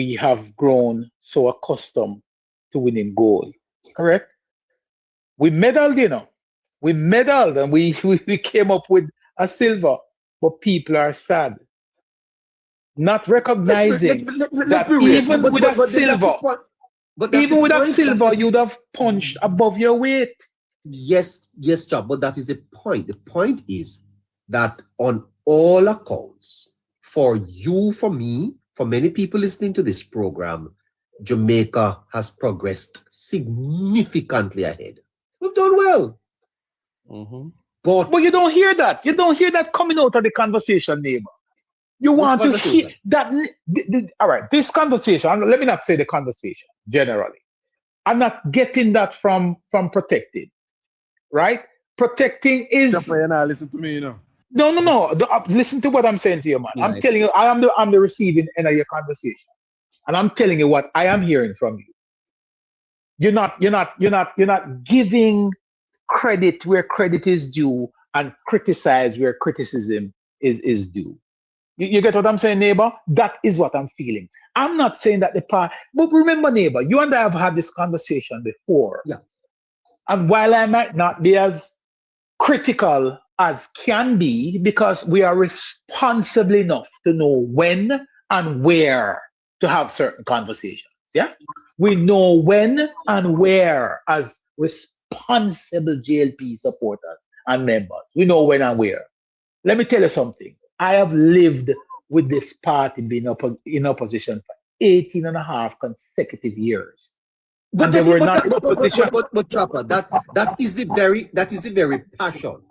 we have grown so accustomed to winning gold. Correct? We medaled, we medaled and we came up with a silver, but people are sad, not recognizing let's that be real. even with a silver, even with a silver, you'd have punched above your weight. Yes, Chop, but that is the point. The point is that on all accounts, for you, for me, for many people listening to this program, Jamaica has progressed significantly ahead. We've done well. But you don't hear that. You don't hear that coming out of the conversation, neighbor. You want to hear that. All right, this conversation, let me not say the conversation generally. I'm not getting that from protecting, right? Protecting is. You're not listen to me, No. Listen to what I'm saying to you, man. Yeah, I'm telling you, I'm the receiving end of your conversation, and I'm telling you what I am hearing from you. You're not giving credit where credit is due and criticize where criticism is due. You get what I'm saying, neighbor? That is what I'm feeling. I'm not saying that the part, but remember, neighbor, you and I have had this conversation before. Yeah. And while I might not be as critical as can be, because we are responsible enough to know when and where to have certain conversations. Yeah. We know when and where as responsible JLP supporters and members. We know when and where. Let me tell you something. I have lived with this party being in opposition for 18 and a half consecutive years. But Chopper, that is the very passion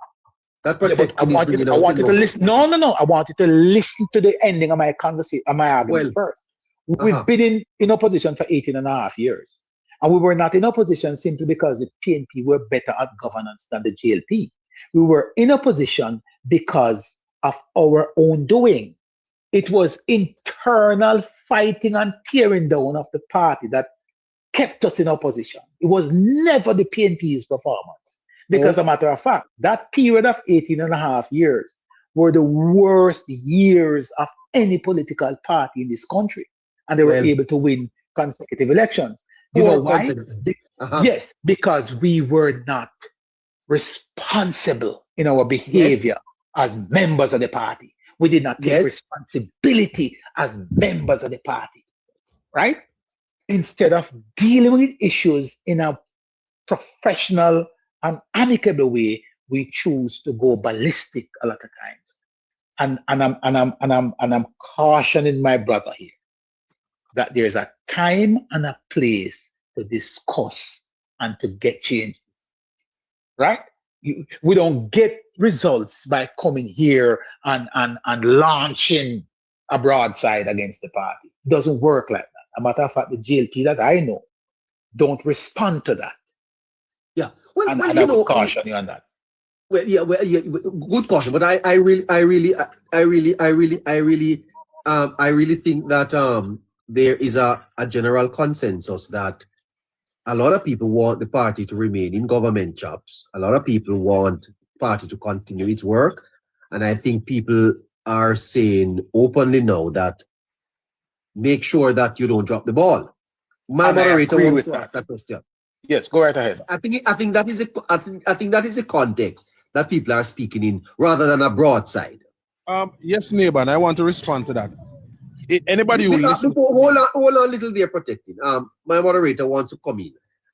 that protects. I want you to listen. No. I want you to listen to the ending of my conversation, my argument first. We've been in opposition for 18 and a half years. And we were not in opposition simply because the PNP were better at governance than the JLP. We were in opposition because of our own doing. It was internal fighting and tearing down of the party that kept us in opposition. It was never the PNP's performance. Because, as a matter of fact, that period of 18 and a half years were the worst years of any political party in this country. And they were able to win consecutive elections. You know why? Yes, because we were not responsible in our behavior as members of the party. We did not take responsibility as members of the party, right? Instead of dealing with issues in a professional and amicable way, we choose to go ballistic a lot of times. And I'm cautioning my brother here that there's a time and a place to discuss and to get changes, right? We don't get results by coming here and launching a broadside against the party. It doesn't work like that. As a matter of fact, the JLP that I know don't respond to that. Yeah, and I would caution you on that. Well, good caution. But I really think that there is a general consensus that a lot of people want the party to remain in government jobs. A lot of people want the party to continue its work. And I think people are saying openly now that make sure that you don't drop the ball. My moderator wants to ask that question. Yes, go right ahead. I think that is a context that people are speaking in rather than a broadside. Yes, neighbor, and I want to respond to that. Anybody who listen. Hold on a little there, protecting. My moderator wants to come in.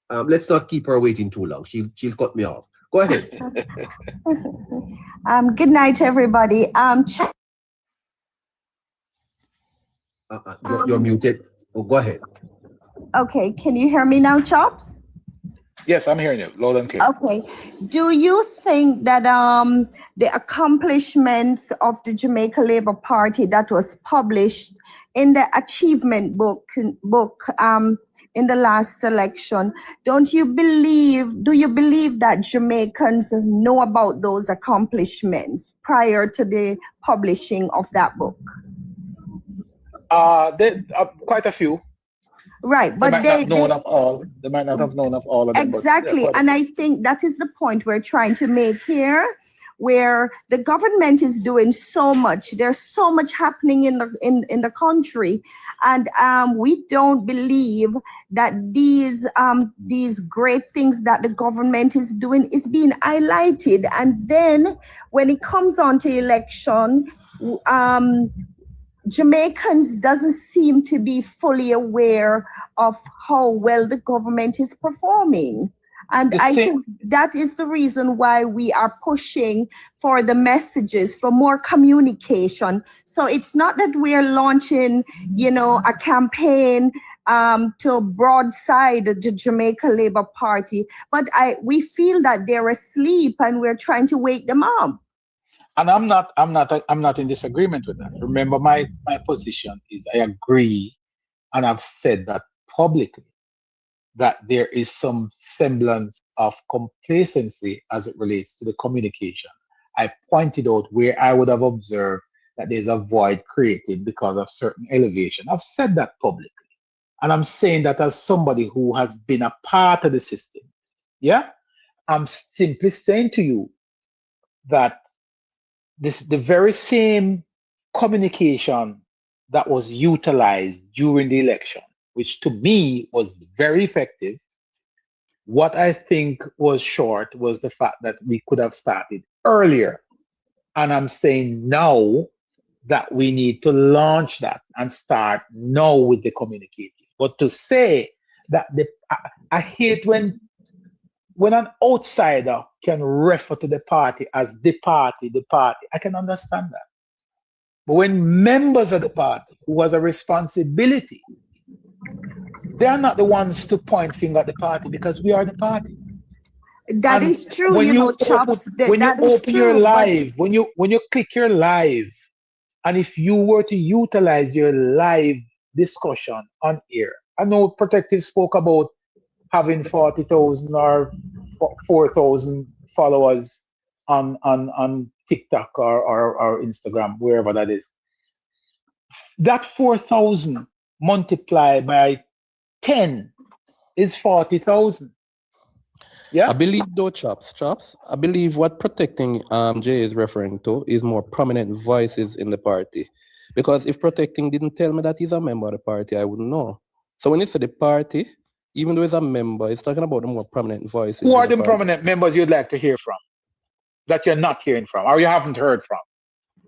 Let's not keep her waiting too long. She'll cut me off. Go ahead. Good night, everybody. You're muted. Oh, go ahead. Okay, can you hear me now, Chops? Yes, I'm hearing you loud and clear. Okay. Do you think that the accomplishments of the Jamaica Labour Party that was published in the achievement book in the last election, do you believe that Jamaicans know about those accomplishments prior to the publishing of that book? There are quite a few. Right, but they might not have known of all. They might not have known of all of them. Exactly, and I think that is the point we're trying to make here. where the government is doing so much. There's so much happening in the country, and we don't believe that these great things that the government is doing is being highlighted. And then when it comes on to election, Jamaicans doesn't seem to be fully aware of how well the government is performing. And I think that is the reason why we are pushing for the messages, for more communication. So it's not that we are launching, a campaign to broadside the Jamaica Labour Party, but we feel that they're asleep and we're trying to wake them up. And I'm not in disagreement with that. Remember, my position is I agree, and I've said that publicly, that there is some semblance of complacency as it relates to the communication. I pointed out where I would have observed that there's a void created because of certain elevation. I've said that publicly. And I'm saying that as somebody who has been a part of the system. Yeah? I'm simply saying to you that the very same communication that was utilized during the election, which to me was very effective. What I think was short was the fact that we could have started earlier. And I'm saying now that we need to launch that and start now with the communicating. But to say that I hate when an outsider can refer to the party as the party, I can understand that. But when members of the party who has a responsibility, they are not the ones to point finger at the party, because we are the party. That is true, Chops. When you open your live, when you click your live, and if you were to utilize your live discussion on air, I know Protective spoke about having 40,000 or 4,000 followers on TikTok or Instagram, wherever that is. That 4,000 multiplied by 10 is 40,000. Yeah. I believe though, Chops, I believe what protecting Jay is referring to is more prominent voices in the party. Because if protecting didn't tell me that he's a member of the party, I wouldn't know. So when you say the party, even though he's a member, it's talking about the more prominent voices. Who are the prominent members you'd like to hear from that you're not hearing from or you haven't heard from?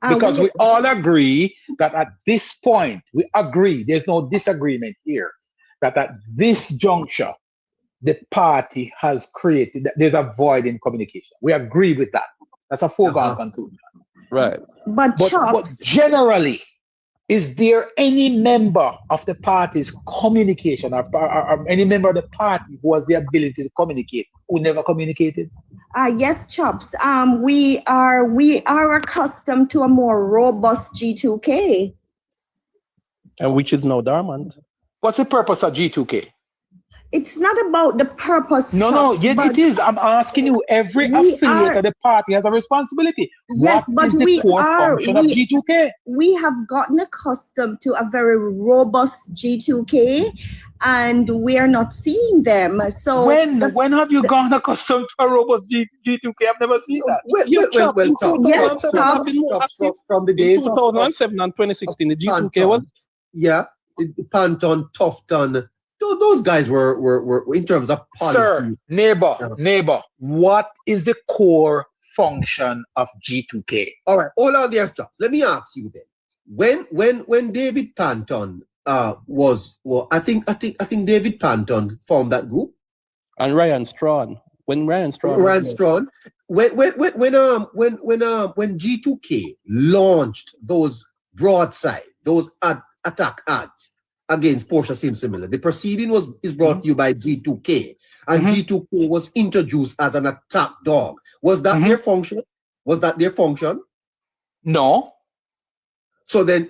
Because we all agree that at this point, we agree, there's no disagreement here, that at this juncture, the party has created, there's a void in communication. We agree with that. That's a foregone conclusion. Right. But generally, is there any member of the party's communication or any member of the party who has the ability to communicate who never communicated? Yes, Chops. We are accustomed to a more robust G2K. And which is now dormant. What's the purpose of G2K? It's not about the purpose. No, it is. I'm asking you, every affiliate of the party has a responsibility. Yes, what is the core function of G2K? We have gotten accustomed to a very robust G2K, and we are not seeing them. So when have you gone accustomed to a robust G2K? I've never seen that. From the days 2007 and 2016, the G2K was. Yeah, Panton, Tufton. Those guys were in terms of policy. Sir, neighbor, what is the core function of G2K? All right, all out there, Chops. Let me ask you then. When David Panton I think David Panton formed that group. And Ryan Strawn. When Strawn. When G2K launched those broadside, those attack ads against Portia Simsimilla, the proceeding is brought to you by G2K, and G2K was introduced as an attack dog. Was that their function? No. So then,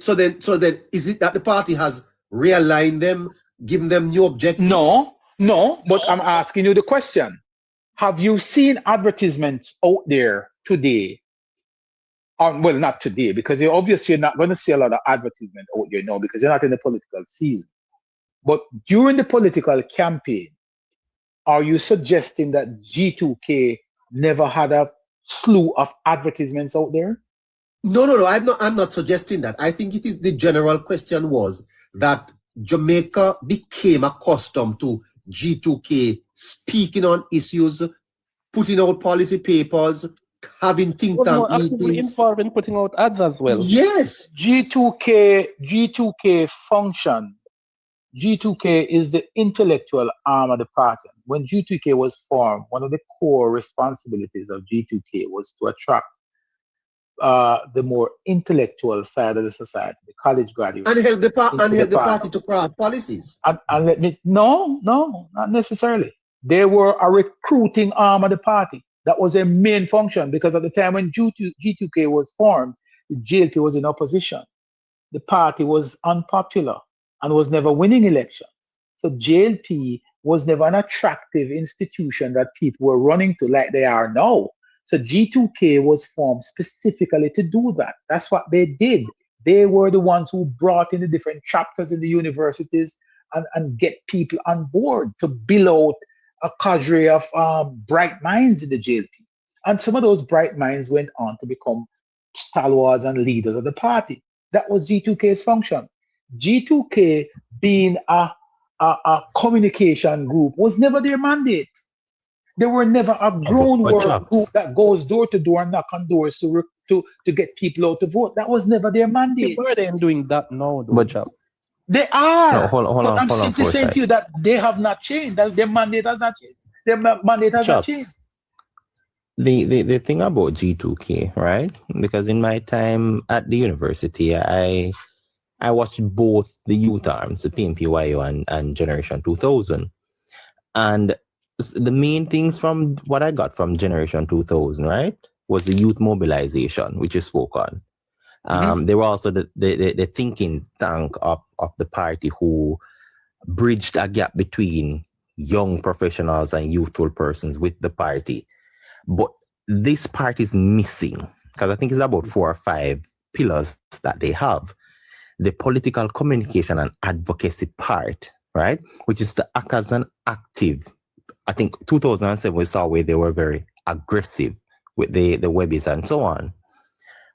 is it that the party has realigned them, given them new objectives? No. But I'm asking you the question: have you seen advertisements out there today? Well, not today, because you're obviously not going to see a lot of advertisement out there now because you're not in the political season. But during the political campaign, are you suggesting that G2K never had a slew of advertisements out there? No. I'm not suggesting that. I think it is the general question was that Jamaica became accustomed to G2K speaking on issues, putting out policy papers, having think Was tank more actively meetings. involved in putting out ads as well. Yes. G2K function. G2K is the intellectual arm of the party. When G2K was formed, one of the core responsibilities of G2K was to attract the more intellectual side of the society, the college graduates. And help the party to craft policies. And let me, no, not necessarily. They were a recruiting arm of the party. That was their main function, because at the time when G2K was formed, the JLP was in opposition. The party was unpopular and was never winning elections. So JLP was never an attractive institution that people were running to like they are now. So G2K was formed specifically to do that. That's what they did. They were the ones who brought in the different chapters in the universities and get people on board to build out a cadre of bright minds in the JLP. And some of those bright minds went on to become stalwarts and leaders of the party. That was G2K's function. G2K, being a communication group, was never their mandate. They were never a groundwork group that goes door to door and knock on doors to get people out to vote. That was never their mandate. Why are they doing that now, though, chap? They are. No, hold on, I'm simply saying to you that they have not changed. That their mandate has not changed. Their mandate has not changed. The thing about G2K, right? Because in my time at the university, I watched both the youth arms, the PMPYO and Generation 2000. And the main things from what I got from Generation 2000, right, was the youth mobilization, which you spoke on. They were also the thinking tank of the party who bridged a gap between young professionals and youthful persons with the party. But this part is missing, because I think it's about 4 or 5 pillars that they have. The political communication and advocacy part, right, which is to act as an active. I think 2007 we saw where they were very aggressive with the webbies and so on.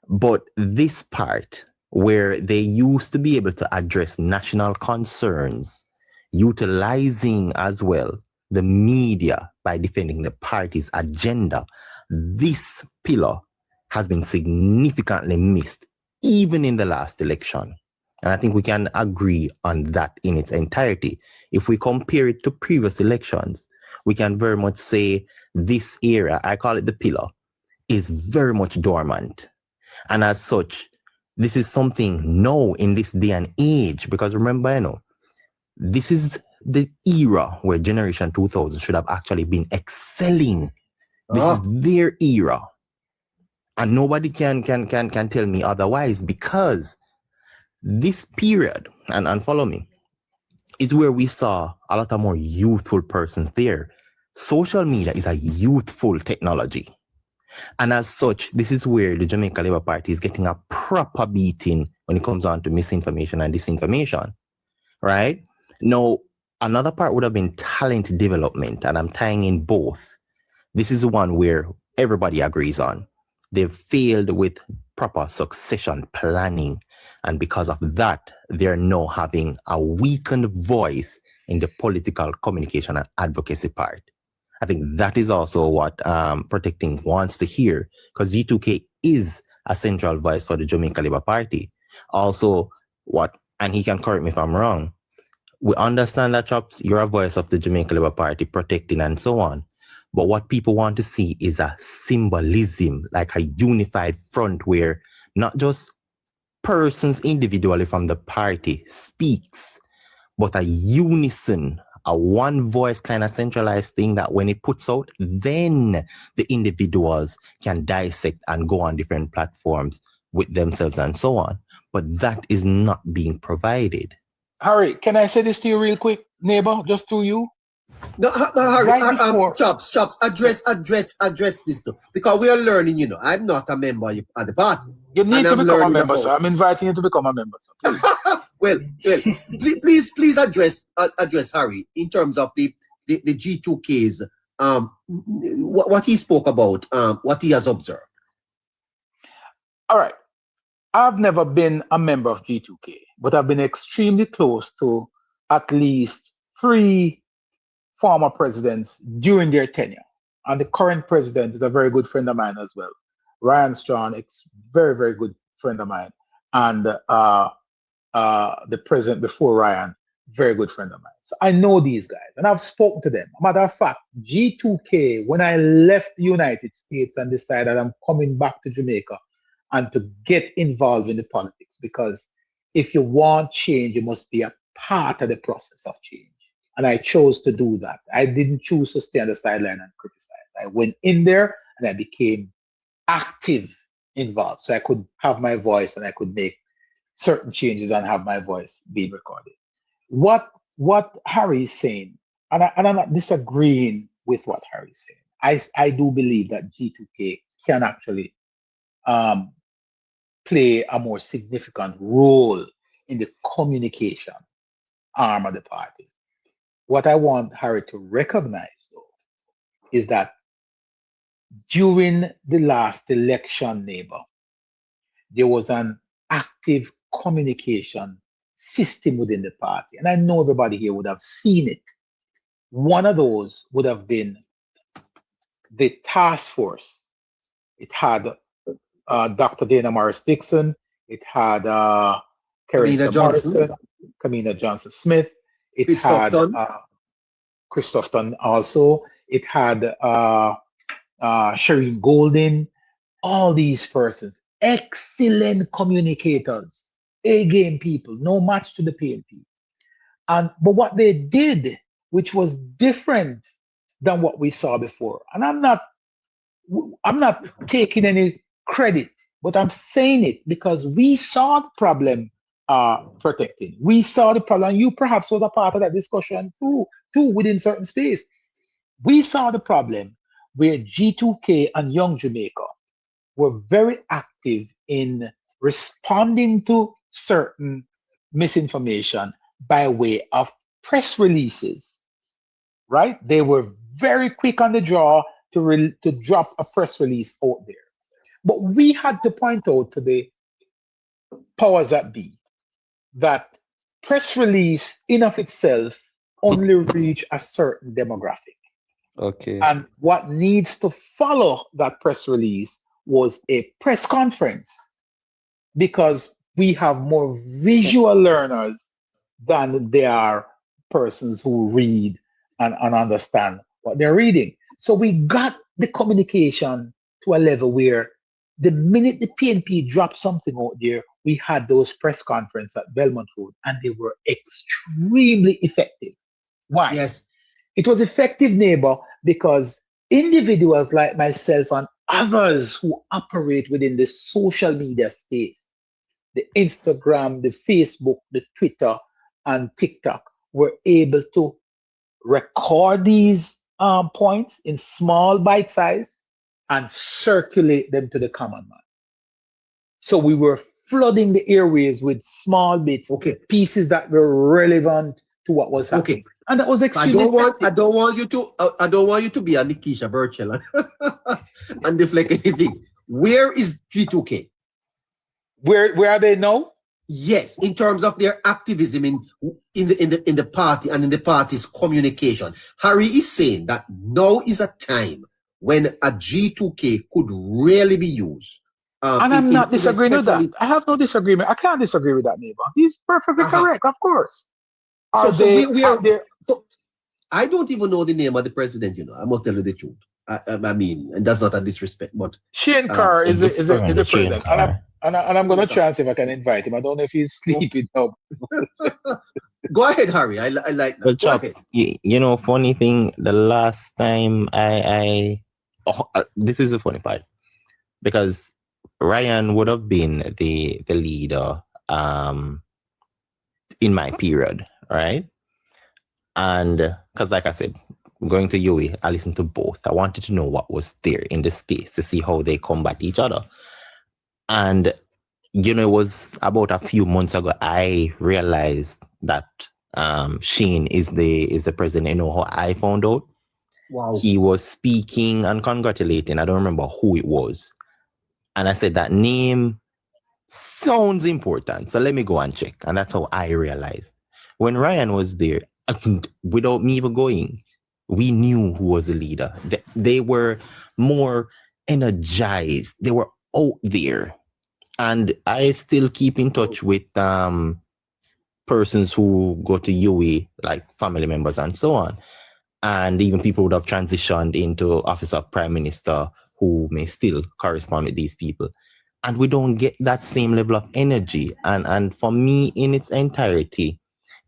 But this part where they used to be able to address national concerns, utilizing as well the media by defending the party's agenda, this pillar has been significantly missed, even in the last election. And I think we can agree on that in its entirety. If we compare it to previous elections, we can very much say this era, I call it the pillar, is very much dormant. And as such, this is something now in this day and age, because remember, this is the era where Generation 2000 should have actually been excelling. This is their era. And nobody can tell me otherwise, because this period, and follow me, is where we saw a lot of more youthful persons there. Social media is a youthful technology. And as such, this is where the Jamaica Labour Party is getting a proper beating when it comes on to misinformation and disinformation, right? Now, another part would have been talent development, and I'm tying in both. This is the one where everybody agrees on. They've failed with proper succession planning, and because of that, they're now having a weakened voice in the political communication and advocacy part. I think that is also what Protecting wants to hear, because G2K is a central voice for the Jamaica Labour Party. Also, and he can correct me if I'm wrong, we understand that, Chops, you're a voice of the Jamaica Labour Party, protecting and so on. But what people want to see is a symbolism, like a unified front where not just persons individually from the party speaks, but a unison, a one voice kind of centralized thing that when it puts out, then the individuals can dissect and go on different platforms with themselves and so on. But that is not being provided. Harry, can I say this to you real quick, neighbor, just through you? No, Harry, Chops, address this though, because we are learning, I'm not a member of the party. You need to become a member, sir. I'm inviting you to become a member, sir. well, please address Harry in terms of the G2K's what he spoke about, what he has observed. All right. I've never been a member of G2K, but I've been extremely close to at least 3 former presidents during their tenure. And the current president is a very good friend of mine as well. Ryan Strong, it's very, very good friend of mine. And the president before Ryan, very good friend of mine. So I know these guys and I've spoken to them. Matter of fact, G2K, when I left the United States and decided I'm coming back to Jamaica and to get involved in the politics, because if you want change, you must be a part of the process of change. And I chose to do that. I didn't choose to stay on the sideline and criticize. I went in there and I became active involved. So I could have my voice and I could make certain changes and have my voice being recorded. What Harry is saying, and I'm not disagreeing with what Harry is saying. I do believe that G2K can actually play a more significant role in the communication arm of the party. What I want Harry to recognize, though, is that during the last election, neighbor, there was an active communication system within the party. And I know everybody here would have seen it. One of those would have been the task force. It had Dr. Dana Morris Dixon. It had Carissa Morrison, Kamina Johnson Smith. It had Christoph Dunn also. It had Shireen Golden. All these persons, excellent communicators, A-game people, no match to the PNP. But what they did, which was different than what we saw before, and I'm not taking any credit, but I'm saying it because we saw the problem protecting. We saw the problem, and you perhaps was a part of that discussion too within certain space. We saw the problem where G2K and Young Jamaica were very active in responding to certain misinformation by way of press releases, right? They were very quick on the draw to drop a press release out there. But we had to point out to the powers that be that press release in of itself only reach a certain demographic. Okay. And what needs to follow that press release was a press conference, because we have more visual learners than there are persons who read and understand what they're reading. So we got the communication to a level where the minute the PNP dropped something out there, we had those press conferences at Belmont Road, and they were extremely effective. Why? Yes. It was effective, neighbor, because individuals like myself and others who operate within the social media space, the Instagram, the Facebook, the Twitter, and TikTok, were able to record these points in small bite size and circulate them to the common man. So we were flooding the airways with small bits, pieces that were relevant to what was happening. Okay. And that was extremely I don't want you to be a Nikisha Burchell and deflect anything. Where is G2K? Where are they now? Yes, in terms of their activism in the party and in the party's communication. Harry is saying that now is a time when a G2K could really be used. And I'm not disagreeing with that. I have no disagreement. I can't disagree with that, neighbor. He's perfectly correct, of course. So I don't even know the name of the president, you know. I must tell you the truth. I mean, and that's not a disrespect, but Shane Carr is a president. And I'm going to try and see if I can invite him. I don't know if he's sleeping now. Go ahead, Harry. I like that. Well, Chops, you know, funny thing, the last time this is the funny part, because Ryan would have been the leader in my period, right? And because, like I said, going to UE, I listened to both. I wanted to know what was there in the space to see how they combat each other. And, you know, it was about a few months ago, I realized that Shane is the president. You know how I found out? Wow. He was speaking and congratulating. I don't remember who it was. And I said, that name sounds important. So let me go and check. And that's how I realized. When Ryan was there, without me even going, we knew who was the leader. They were more energized. They were out there. And I still keep in touch with persons who go to UA, like family members and so on. And even people would have transitioned into office of prime minister who may still correspond with these people. And we don't get that same level of energy. And for me, in its entirety,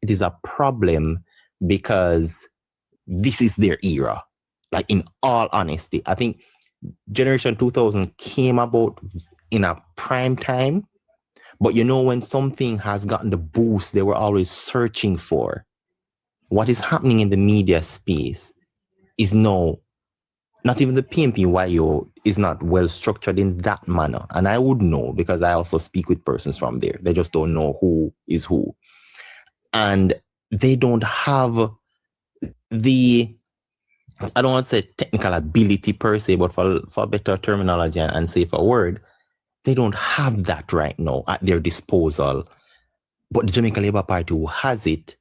it is a problem because this is their era. Like, in all honesty, I think Generation 2000 came about in a prime time. But you know, when something has gotten the boost they were always searching for, what is happening in the media space is now, not even the PMPYO is not well structured in that manner. And I would know because I also speak with persons from there. They just don't know who is who. And they don't have the, I don't want to say technical ability per se, but for better terminology and safer word, they don't have that right now at their disposal. But the Jamaica Labour Party, who has it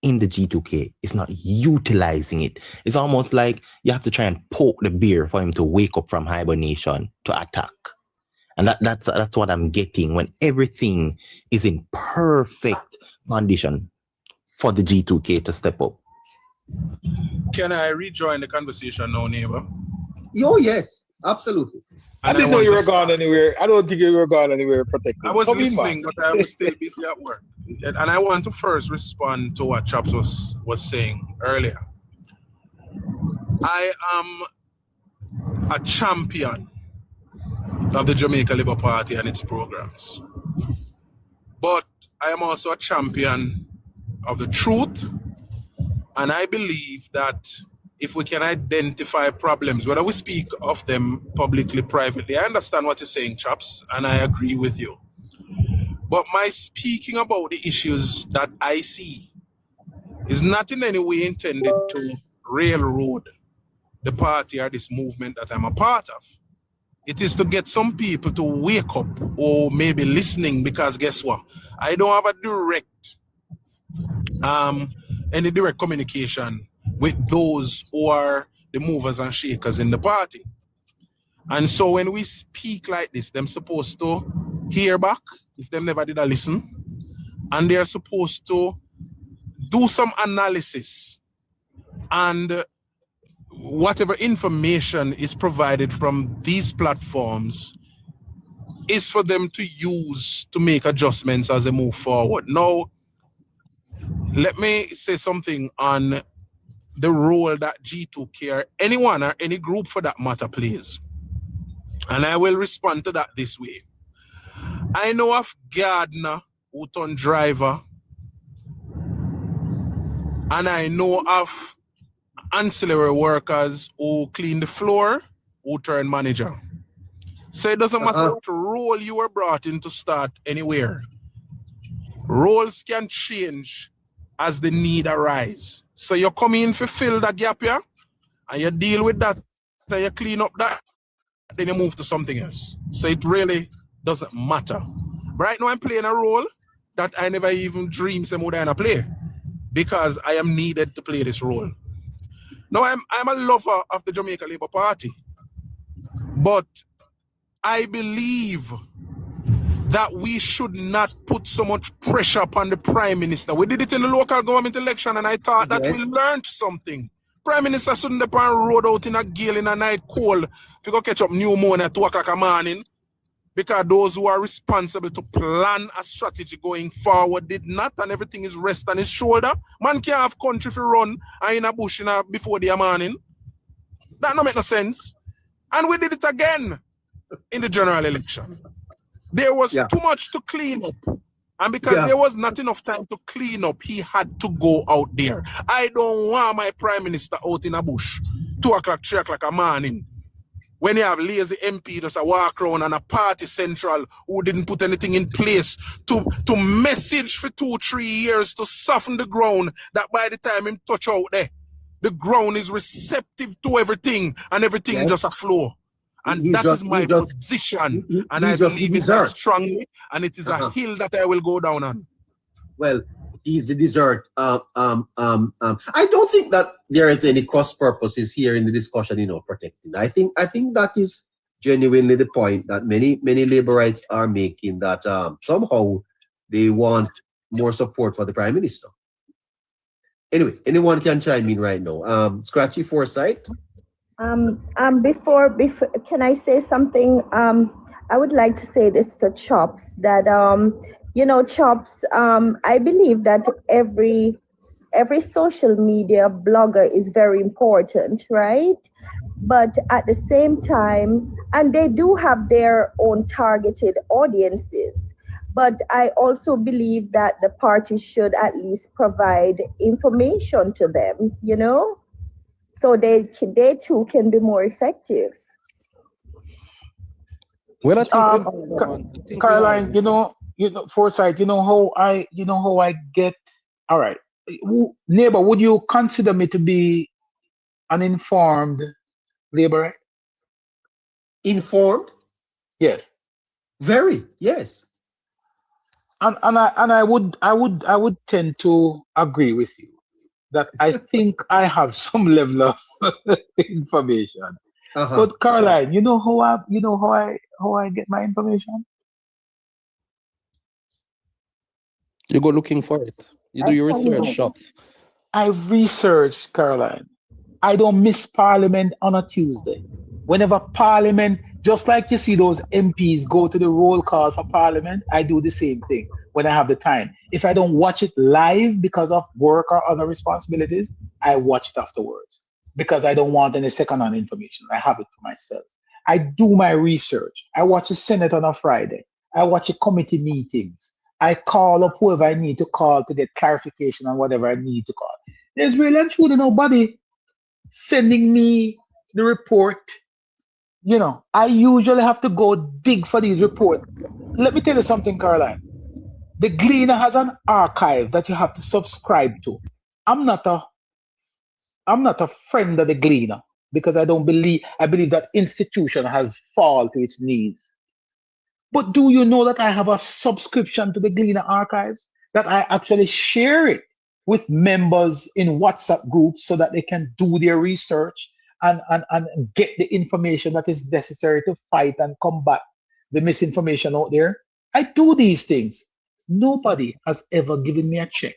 in the G2K, is not utilizing it. It's almost like you have to try and poke the bear for him to wake up from hibernation to attack. And that's what I'm getting when everything is in perfect condition for the G2K to step up. Can I rejoin the conversation now, neighbor? Oh, yes, absolutely. I didn't know you were gone anywhere. I don't think you were gone anywhere protected. I was listening, but I was still busy at work. And I want to first respond to what Chops was saying earlier. I am a champion of the Jamaica Labour Party and its programs. But I am also a champion of the truth. And I believe that if we can identify problems, whether we speak of them publicly, privately, I understand what you're saying, Chops, and I agree with you. But my speaking about the issues that I see is not in any way intended to railroad the party or this movement that I'm a part of. It is to get some people to wake up or maybe listening, because guess what? I don't have a any direct communication with those who are the movers and shakers in the party. And so when we speak like this, they're supposed to hear back if they never did a listen. And they're supposed to do some analysis. And whatever information is provided from these platforms is for them to use to make adjustments as they move forward. Now, let me say something on the role that G2K or anyone or any group for that matter plays. And I will respond to that this way. I know of gardener who turn driver, and I know of ancillary workers who clean the floor who turn manager. So it doesn't matter what role you were brought in to start anywhere. Roles can change as the need arise. So you come in to fill that gap here, and you deal with that, and you clean up that, then you move to something else. So it really doesn't matter. Right now I'm playing a role that I never even dreamed some would I play, because I am needed to play this role. Now I'm a lover of the Jamaica Labour Party, but I believe that we should not put so much pressure upon the Prime Minister. We did it in the local government election, and I thought that we learned something. Prime Minister shouldn't have road out in a gale in a night cold if you go catch up pneumonia at 2 o'clock in the morning, because those who are responsible to plan a strategy going forward did not, and everything is rest on his shoulder. Man can't have country if you run and in a bush before the morning. That don't make no sense. And we did it again in the general election. There was too much to clean up. And because there was not enough time to clean up, he had to go out there. I don't want my Prime Minister out in a bush 2 o'clock, 3 o'clock a morning, when you have lazy MP just a walk around and a party central who didn't put anything in place to message for 2-3 years to soften the ground, that by the time him touch out there, The ground is receptive to everything, and everything Yes. just a flow. And He's that just- is my he's just- position. he- And he's I just the believe in that dessert. strongly. And it is a hill that I will go down on. Well, he's the dessert. I don't think that there is any cross purposes here in the discussion, protecting. I think that is genuinely the point that many labor rights are making, that somehow they want more support for the Prime Minister. Anyway, anyone can chime in right now. Scratchy Foresight. Before, can I say something? I would like to say this to Chops, that Chops, I believe that every social media blogger is very important, right? But at the same time, and they do have their own targeted audiences. But I also believe that the party should at least provide information to them, so they too can be more effective. Well, I think Caroline, Foresight, how I get. All right, neighbor, would you consider me to be an informed laborer? Informed? Yes. Very, yes. And I would tend to agree with you that I think I have some level of information. But Caroline, how I get my information? You go looking for it. You do your research, Shops. I research, Caroline. I don't miss Parliament on a Tuesday. Whenever Parliament, just like you see those MPs go to the roll call for Parliament, I do the same thing when I have the time. If I don't watch it live because of work or other responsibilities, I watch it afterwards because I don't want any second-hand information. I have it for myself. I do my research. I watch the Senate on a Friday. I watch the committee meetings. I call up whoever I need to call to get clarification on whatever I need to call. There's really and truly nobody sending me the report. I usually have to go dig for these reports. Let me tell you something, Caroline. The Gleaner has an archive that you have to subscribe to. I'm not a friend of the Gleaner because I believe that institution has fallen to its knees. But do you know that I have a subscription to the Gleaner archives, that I actually share it with members in WhatsApp groups so that they can do their research and get the information that is necessary to fight and combat the misinformation out there? I do these things. Nobody has ever given me a check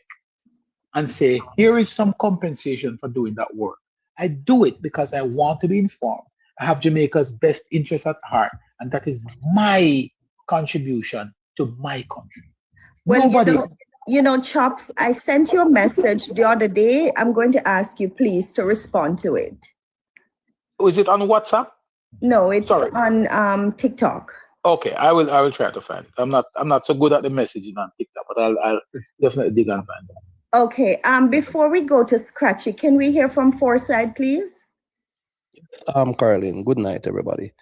and say, here is some compensation for doing that work. I do it because I want to be informed. I have Jamaica's best interest at heart, and that is my contribution to my country. Well, Chops, I sent you a message the other day. I'm going to ask you, please, to respond to it. Is it on WhatsApp? No, it's on TikTok. Okay, I will try to find it. I'm not so good at the messaging on TikTok, but I'll definitely dig and find it. Okay. Before we go to Scratchy, can we hear from Foresight, please? Caroline, good night, everybody.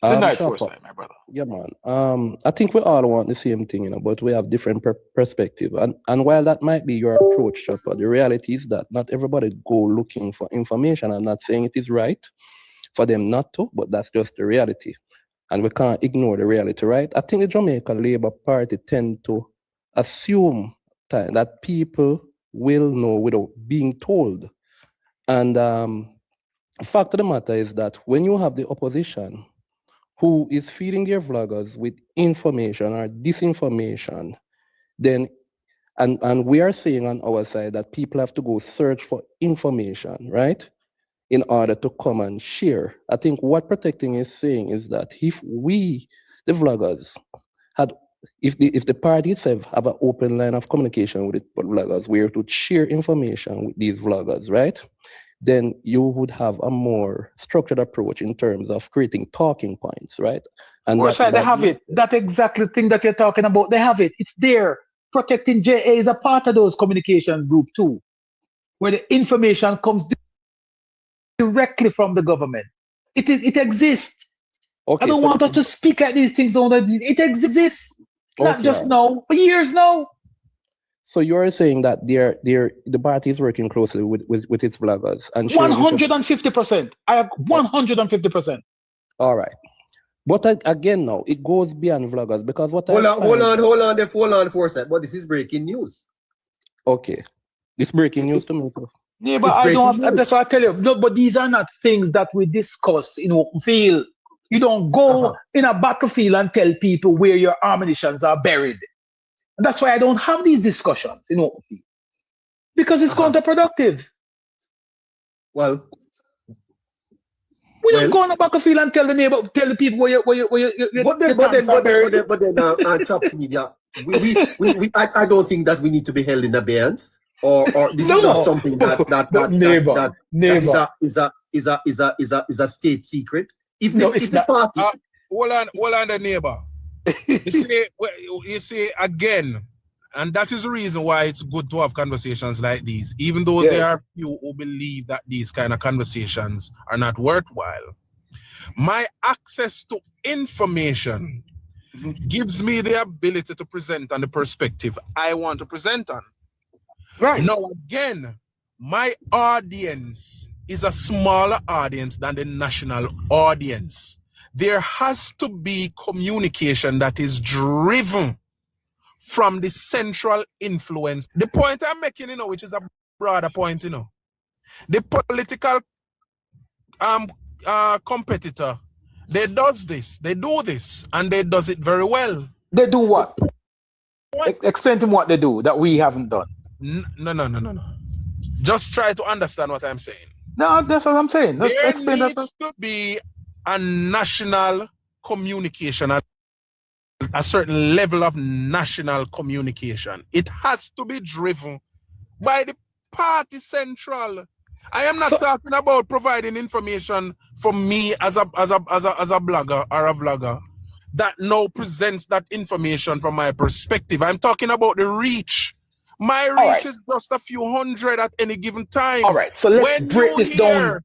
Good night, Foresight, my brother. Yeah, man. I think we all want the same thing, but we have different perspective. And while that might be your approach, Chopper, the reality is that not everybody go looking for information. I'm not saying it is right for them not to, but that's just the reality. And we can't ignore the reality, right? I think the Jamaica Labour Party tend to assume that people will know without being told. And the fact of the matter is that when you have the opposition who is feeding their vloggers with information or disinformation, then, and we are saying on our side that people have to go search for information, right? In order to come and share. I think what Protecting is saying is that if we, the vloggers, if the party itself have an open line of communication with the vloggers, where to share information with these vloggers, right? Then you would have a more structured approach in terms of creating talking points, right? And they have it. That exactly thing that you're talking about. They have it. It's there. Protecting JA is a part of those communications group too, where the information comes directly from the government. It exists. Okay, I don't want us to speak at these things. It exists. Not just now, for years now. So you are saying that the party is working closely with its vloggers and sharing 150%. I have 150%. All right. But again, now it goes beyond vloggers because what hold on for a sec. But this is breaking news. Okay, it's breaking news to me too. Yeah, but I don't have, that's what I tell you. No, but these are not things that we discuss in open field. You don't go in a battlefield and tell people where your ammunitions are buried. And that's why I don't have these discussions in open field. Because it's counterproductive. Well, we don't go on a battlefield and tell the people where but then, Chops Media, I don't think that we need to be held in abeyance, or this is not something that is a state secret. If the party, hold on, the neighbor. You see again, and that is the reason why it's good to have conversations like these, even though there are few who believe that these kind of conversations are not worthwhile. My access to information gives me the ability to present on the perspective I want to present on. Right. Now, again, my audience is a smaller audience than the national audience. There has to be communication that is driven from the central influence. The point I'm making, which is a broader point, the political competitor, they do this, and they does it very well. They do what? Explain to me what they do that we haven't done. No. Just try to understand what I'm saying. No, that's what I'm saying. There needs to be a national communication, a certain level of national communication. It has to be driven by the party central. I am not talking about providing information for me as a blogger or a vlogger that now presents that information from my perspective. I'm talking about the reach. My reach is just a few hundred at any given time. All right, so let's break this down.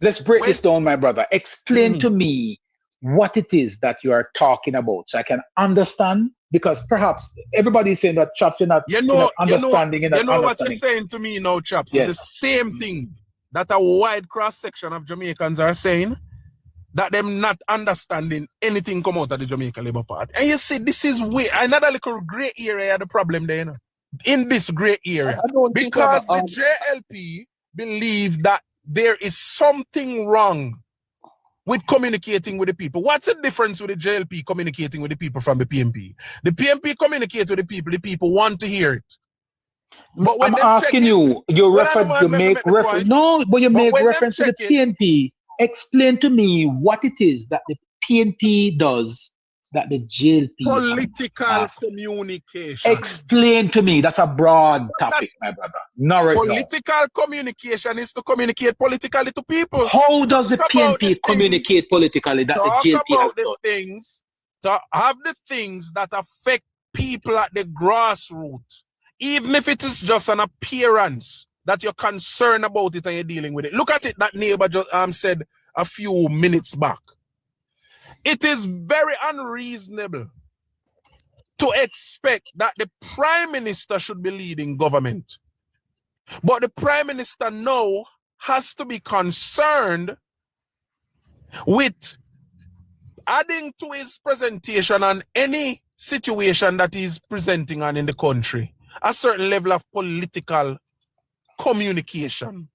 Let's break this down, my brother. Explain to me what it is that you are talking about so I can understand, because perhaps everybody is saying that, Chops, you're not understanding. You know what you're saying to me now, Chops? Yes. It's the same thing that a wide cross-section of Jamaicans are saying, that them not understanding anything come out of the Jamaica Labour Party. And you see, this is another little grey area, the problem there, in this grey area. Because the JLP believe that there is something wrong with communicating with the people. What's the difference with the JLP communicating with the people from the PMP? The PMP communicate with the people want to hear it. But when I'm asking you make reference. No, but you make reference to the PNP. Explain to me what it is that the PNP does that the JLP political communication. Explain to me. That's a broad topic, my brother. Political communication is to communicate politically to people. How does the PNP communicate politically that the JLP has done? To have the things that affect people at the grassroots, even if it is just an appearance that you're concerned about it and you're dealing with it. Look at it, that neighbor just said a few minutes back. It is very unreasonable to expect that the Prime Minister should be leading government. But the Prime Minister now has to be concerned with adding to his presentation on any situation that he's presenting on in the country a certain level of political communication.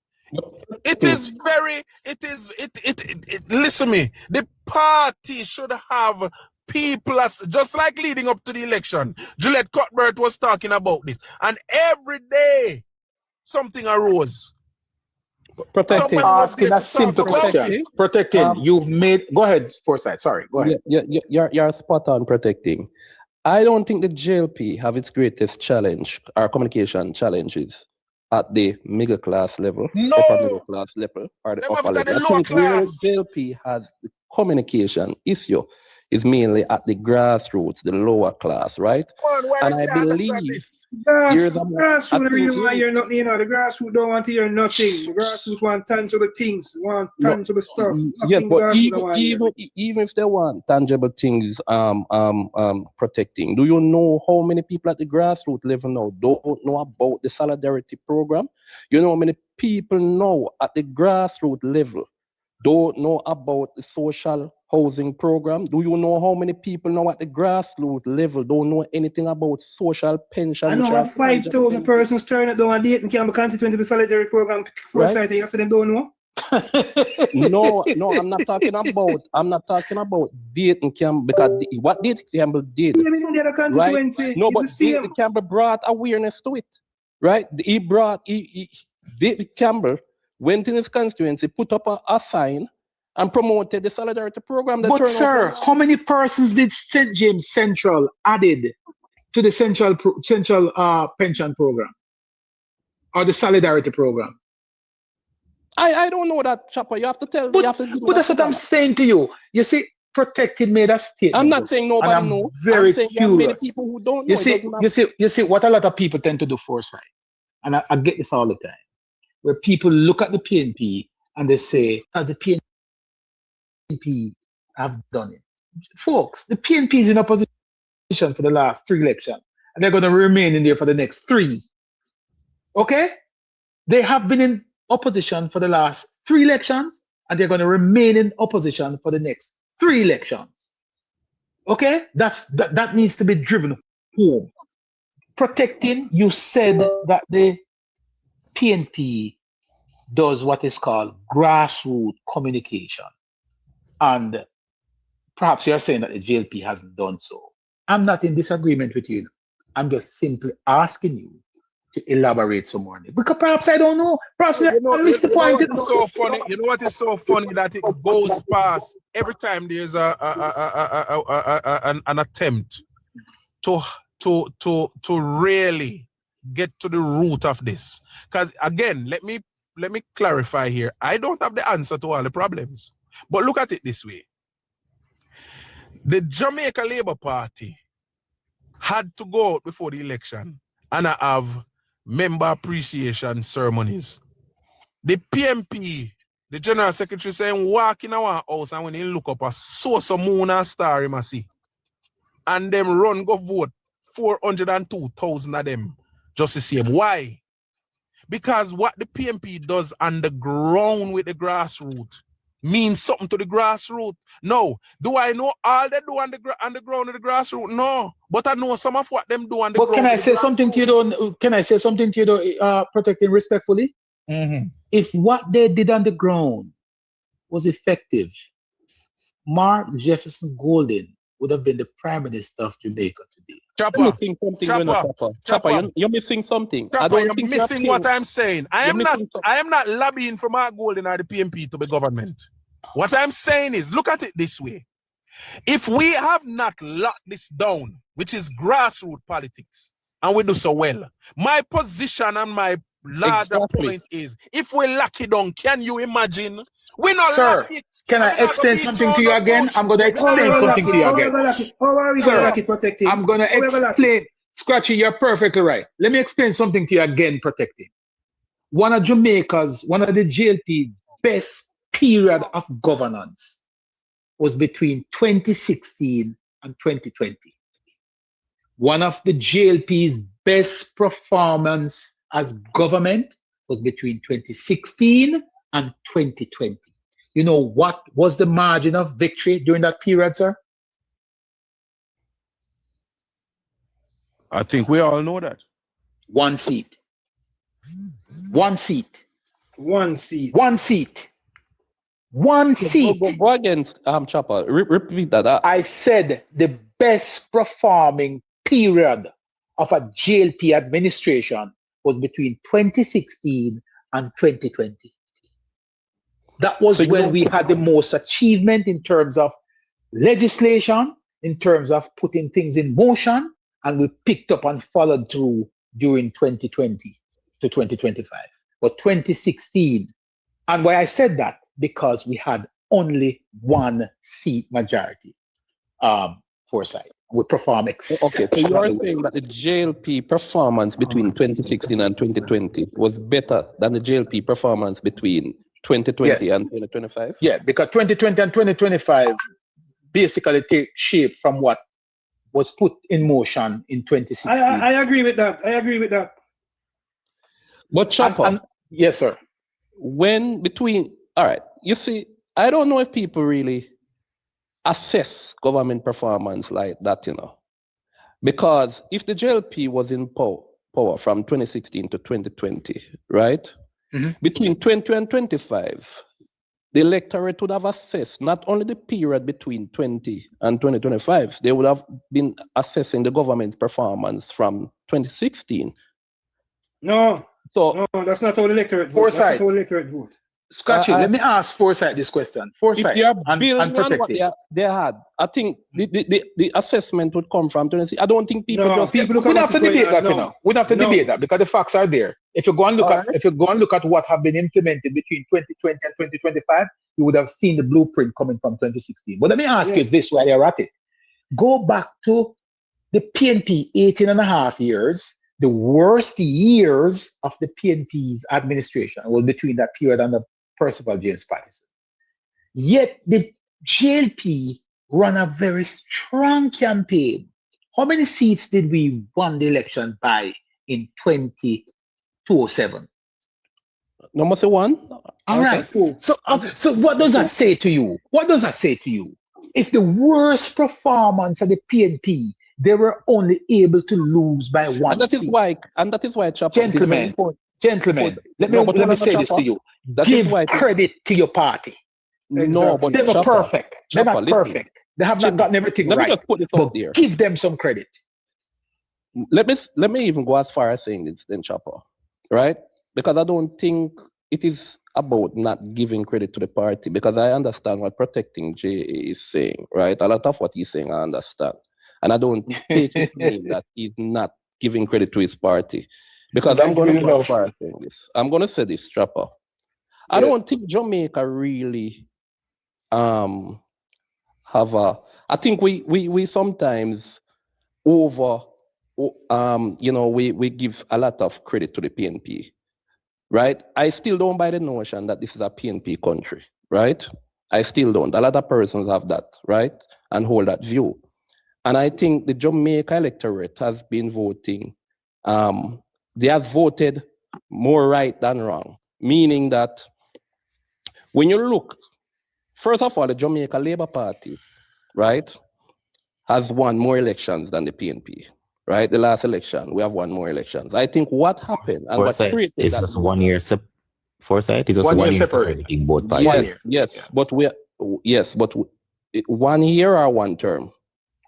Listen me, the party should have people just like leading up to the election. Juliet Cuthbert was talking about this, and every day something arose. Protecting. Asking a simple question. Protecting. You've made. Go ahead, Forsyth. Sorry. Go ahead. You're spot on. Protecting. I don't think the JLP have its greatest challenge or communication challenges at the middle class level, upper middle class level, or the upper level. I think where the JLP has the communication issue is mainly at the grassroots, the lower class, right? Man, why And they I can't understand believe this? there's a Grassroots really want to hear nothing, you know. The grassroots don't want to hear nothing. The grassroots want tangible things, want tangible stuff. Yes, Nothing but grassroots don't want to hear. even if they want tangible things protecting, do you know how many people at the grassroots level now don't know about the solidarity program? You know how many people now at the grassroots level don't know about the social housing program? Do you know how many people now at the grassroots level don't know anything about social pension? I know 5,000 persons turn it down and date and can be constituent of the solidarity program foresight, right? Them don't know. No, I'm not talking about Dayton Campbell, because what Dayton Campbell did, right? No, but Dayton Campbell brought awareness to it, right? Dayton Campbell went in his constituency, put up a sign, and promoted the solidarity program. But sir, how many persons did St. James Central added to the central pension program or the solidarity program? I don't know that, Chopper. You have to tell. But that's what I'm saying to you. You see, Protected made a statement. I'm not saying nobody knows. Very I'm saying curious. there are many people who don't know. You see what a lot of people tend to do foresight, and I get this all the time, where people look at the PNP and they say, "As the PNP have done it." Folks, the PNP is in opposition for the last 3 elections, and they're going to remain in there for the next 3. Okay? They have been in opposition for the last 3 elections, and they're going to remain in opposition for the next 3 elections. Okay? That needs to be driven home. Protecting, you said that the PNP does what is called grassroots communication. And perhaps you're saying that the JLP hasn't done so. I'm not in disagreement with you. I'm just simply asking you to elaborate some more on it. Because perhaps I don't know. Perhaps I missed the point. It's so funny. You know what is so funny? That it goes past every time there's an attempt to really get to the root of this. Because again, let me clarify here. I don't have the answer to all the problems. But look at it this way. The Jamaica Labour Party had to go out before the election and have member appreciation ceremonies. The PMP, the General Secretary, saying walk in our house and when he look up a source of moon and star, he must see. And them run go vote 402,000 of them just the same. Why? Because what the PMP does on the ground with the grassroots means something to the grassroots. No. Do I know all they do on the ground of the grassroots? No. But I know some of what them do on the ground. But can I say something to you though? Can I say something to you though, Protecting respectfully? Mm-hmm. If what they did on the ground was effective, Mark Jefferson Golden would have been the Prime Minister of Jamaica today. Chopper, you're missing something. Chopper, you're missing what I'm saying. I am not lobbying for Mark Golden or the PMP to be government. What I'm saying is, look at it this way. If we have not locked this down, which is grassroots politics, and we do so well, my position and my larger point is, if we lock it down, can you imagine? We not lock it. Can I explain something to you again? I'm going to explain something to you again. Sir, I'm going to explain. Scratchy, you're perfectly right. Let me explain something to you again, Protecting. One of the JLP's best period of governance was between 2016 and 2020. One of the JLP's best performance as government was between 2016 and 2020. You know what was the margin of victory during that period, sir? I think we all know that. 1 seat. 1 seat. 1 seat. 1 seat. 1 seat. Go against Chopper. Repeat that. I said the best performing period of a JLP administration was between 2016 and 2020. That was when we had the most achievement in terms of legislation, in terms of putting things in motion, and we picked up and followed through during 2020 to 2025. But 2016, and why I said that, because we had only 1 seat majority. Foresight. We perform Okay, so exceptionally you are well. saying that the JLP performance between 2016 and 2020 was better than the JLP performance between 2020 Yes. and 2025? Yeah, because 2020 and 2025 basically take shape from what was put in motion in 2016. I agree with that. I agree with that. But Chopper, yes, sir. when between, all right, you see, I don't know if people really assess government performance like that, you know. Because if the JLP was in power from 2016 to 2020, right? Mm-hmm. Between 20 and 25, the electorate would have assessed not only the period between 20 and 2025, they would have been assessing the government's performance from 2016. No, so no, that's not how the electorate vote. Foresight. That's not how the electorate vote. Scotchy, let me ask Foresight this question. Foresight, if they are and building on what protecting. they had, I think the assessment would come from 26. I don't think people No, just people look We at don't what have to is going debate on. that, No. you know. We don't have to No. debate that because the facts are there. If you go and look All at right. if you go and look at what have been implemented between 2020 and 2025, you would have seen the blueprint coming from 2016. But let me ask you Yes. this while you're at it. Go back to the PNP 18 and a half years. The worst years of the PNP's administration was between that period and the Percival James Patterson. Yet the JLP ran a very strong campaign. How many seats did we won the election by in 2007? Number one. All right. Cool. So what does that say to you? What does that say to you? If the worst performance of the PNP, they were only able to lose by one And that seat. is why, Chopper, it is very Gentlemen, important. gentlemen, let No, me but let me hold on, say this to Chopper. you. That is Give why it is- credit to your party. No, but They're not Chopper, perfect. They're Chopper, not listen. perfect. They have not gotten everything Let me right. just put this But out there. give them some credit. Let me even go as far as saying this then, Chopper, right? Because I don't think it is about not giving credit to the party, because I understand what Protecting J is saying, right? A lot of what he's saying I understand. And I don't take it to mean that he's not giving credit to his party. Because I'm going to go as far as saying this. I'm going to say this, Chopper. I don't think Jamaica really have a, I think we sometimes we give a lot of credit to the PNP, right? I still don't buy the notion that this is a PNP country, right? I still don't. A lot of persons have that, right? And hold that view. And I think the Jamaica electorate has been voting, they have voted more right than wrong, meaning that when you look, first of all, the Jamaica Labour Party, right, has won more elections than the PNP, right? The last election, we have won more elections. I think what happened and what Foresight created is that just 1 year. Foresight is just 1 1 year year separate. separating both parties. Yes, but 1 year or one term?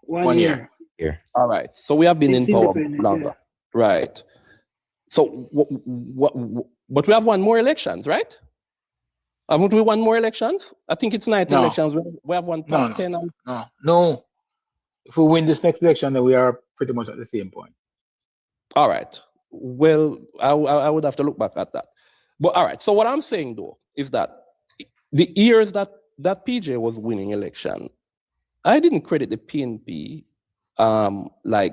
1 year. Here. All right. So we have been It's in power independent, longer, yeah. right? So, but we have won more elections, right? Haven't we won more elections? I think it's 19 No. elections. We have won No, 10. And, no. If we win this next election, then we are pretty much at the same point. all right. Well, I would have to look back at that. But all right. So what I'm saying though is that the years that PJ was winning election, I didn't credit the PNP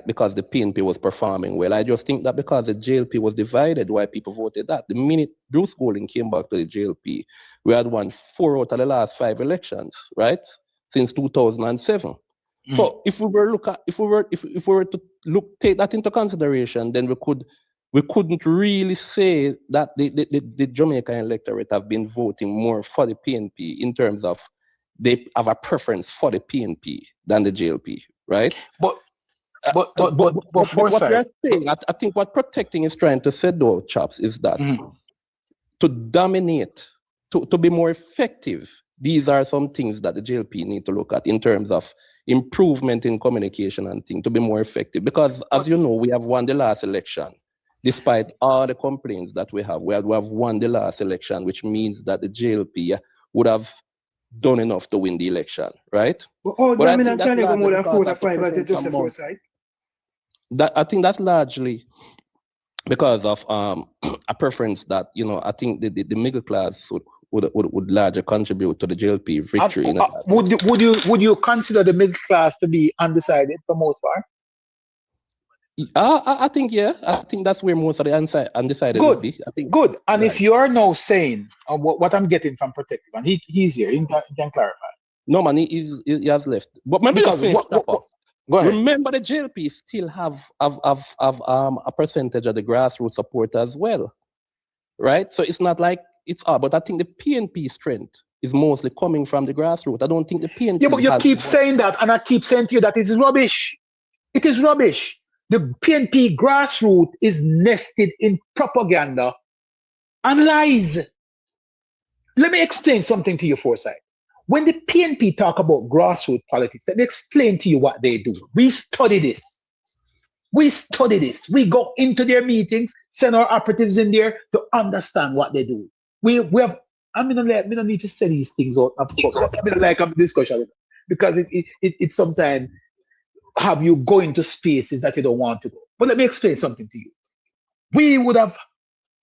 because the PNP was performing well. I just think that because the JLP was divided, why people voted that. The minute Bruce Golding came back to the JLP, we had won 4 out of the last 5 elections, right? Since 2007. So if we were to take that into consideration, then we couldn't really say that the Jamaican electorate have been voting more for the PNP in terms of they have a preference for the PNP than the JLP, right? But what we Foresight, are saying, I think what Protecting is trying to say though, chaps, is that to dominate, to be more effective, these are some things that the JLP need to look at in terms of improvement in communication and things to be more effective. Because as you know, we have won the last election. Despite all the complaints that we have won the last election, which means that the JLP would have done enough to win the election, right? But dominant can go more than 4 or 5 as you just said Foresight. I think that's largely because of a preference that, I think the middle class would largely contribute to the JLP victory. Would you consider the middle class to be undecided for most part? I think that's where most of the undecided would be. I think good. And right. If you are now saying what I'm getting from Protective, and he's here, he can clarify. No, man, he has left. But maybe go ahead. Remember, the JLP still have a percentage of the grassroots support as well, right? So it's not like it's all, but I think the PNP strength is mostly coming from the grassroots. I don't think the PNP. Yeah, but you keep saying that, and I keep saying to you that it is rubbish. It is rubbish. The PNP grassroots is nested in propaganda and lies. Let me explain something to you, Forsyth. When the PNP talk about grassroots politics, let me explain to you what they do. We study this. We go into their meetings, send our operatives in there to understand what they do. We have. I don't need to say these things out. I mean, like a discussion because it sometimes have you go into spaces that you don't want to go. But let me explain something to you. We would have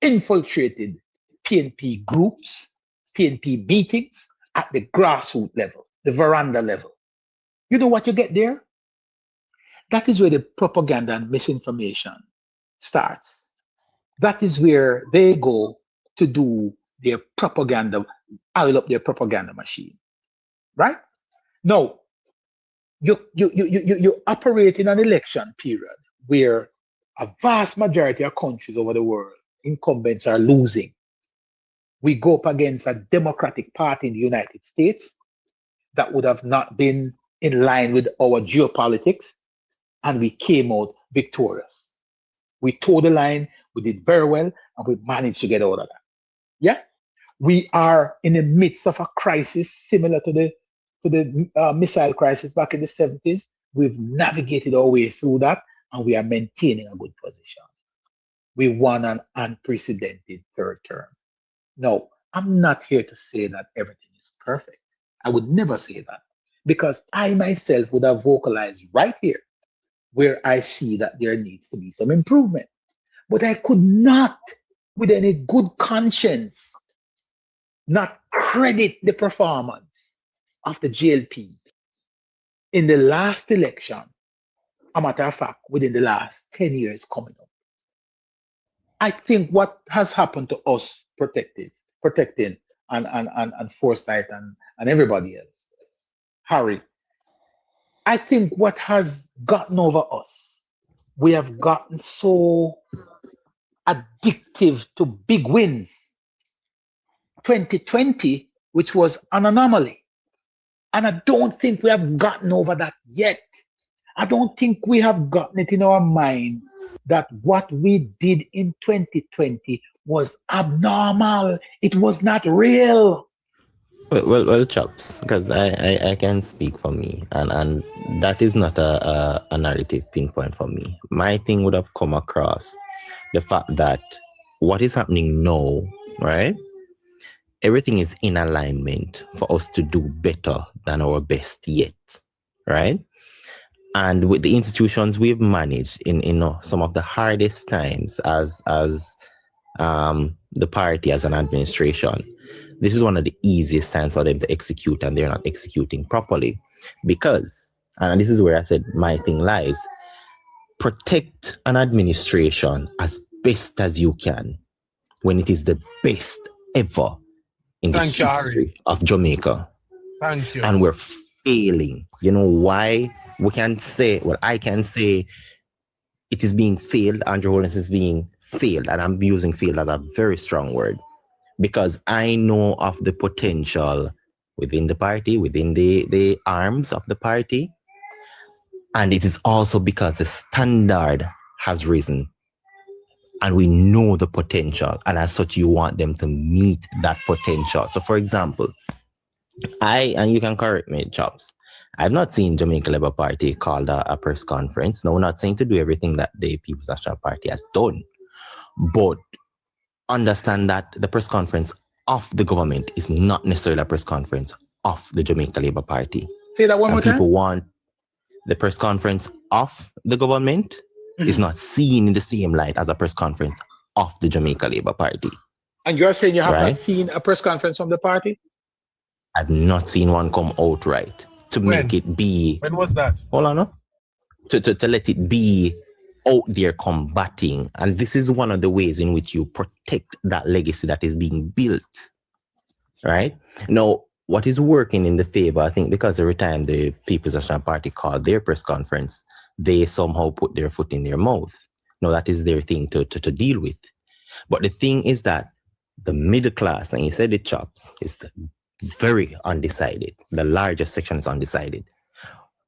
infiltrated PNP groups, PNP meetings at the grassroots level, the veranda level. You know what you get there? That is where the propaganda and misinformation starts. That is where they go to do their propaganda, oil up their propaganda machine. Right? Now, you operate in an election period where a vast majority of countries over the world, incumbents are losing. We go up against a Democratic Party in the United States that would have not been in line with our geopolitics, and we came out victorious. We towed the line, we did very well, and we managed to get out of that. Yeah? We are in the midst of a crisis similar to the missile crisis back in the 70s. We've navigated our way through that, and we are maintaining a good position. We won an unprecedented third term. No, I'm not here to say that everything is perfect. I would never say that, because I myself would have vocalized right here where I see that there needs to be some improvement. But I could not, with any good conscience, not credit the performance of the JLP in the last election, a matter of fact, within the last 10 years coming up. I think what has happened to us protecting and Forsyth and everybody else, Harry, I think what has gotten over us, we have gotten so addictive to big wins. 2020, which was an anomaly. And I don't think we have gotten over that yet. I don't think we have gotten it in our minds that what we did in 2020 was abnormal. It was not real. Well, Chops, because I can speak for me, and that is not a narrative pinpoint for me. My thing would have come across the fact that what is happening now, right? Everything is in alignment for us to do better than our best yet, right? And with the institutions we've managed in some of the hardest times as the party, as an administration, this is one of the easiest times for them to execute, and they're not executing properly. Because, and this is where I said my thing lies, protect an administration as best as you can when it is the best ever in the history of Jamaica. Thank you. And we're failing. You know why? We can say, well, I can say it is being failed. Andrew Holness is being failed. And I'm using failed as a very strong word, because I know of the potential within the party, within the arms of the party. And it is also because the standard has risen. And we know the potential. And as such, you want them to meet that potential. So, for example, and you can correct me, Chops, I've not seen Jamaica Labour Party called a press conference. No, we're not saying to do everything that the People's National Party has done. But understand that the press conference of the government is not necessarily a press conference of the Jamaica Labour Party. Say that one more time. People want the press conference of the government is not seen in the same light as a press conference of the Jamaica Labour Party. And you're saying you have Right. not seen a press conference from the party? I've not seen one come outright to make it be. When was that? Hold on, no? To let it be out there combating. And this is one of the ways in which you protect that legacy that is being built. Right? Now, what is working in the favor, I think, because every time the People's National Party called their press conference, they somehow put their foot in their mouth. Now, that is their thing to deal with. But the thing is that the middle class, and you said it, Chops, is very undecided. The largest section is undecided.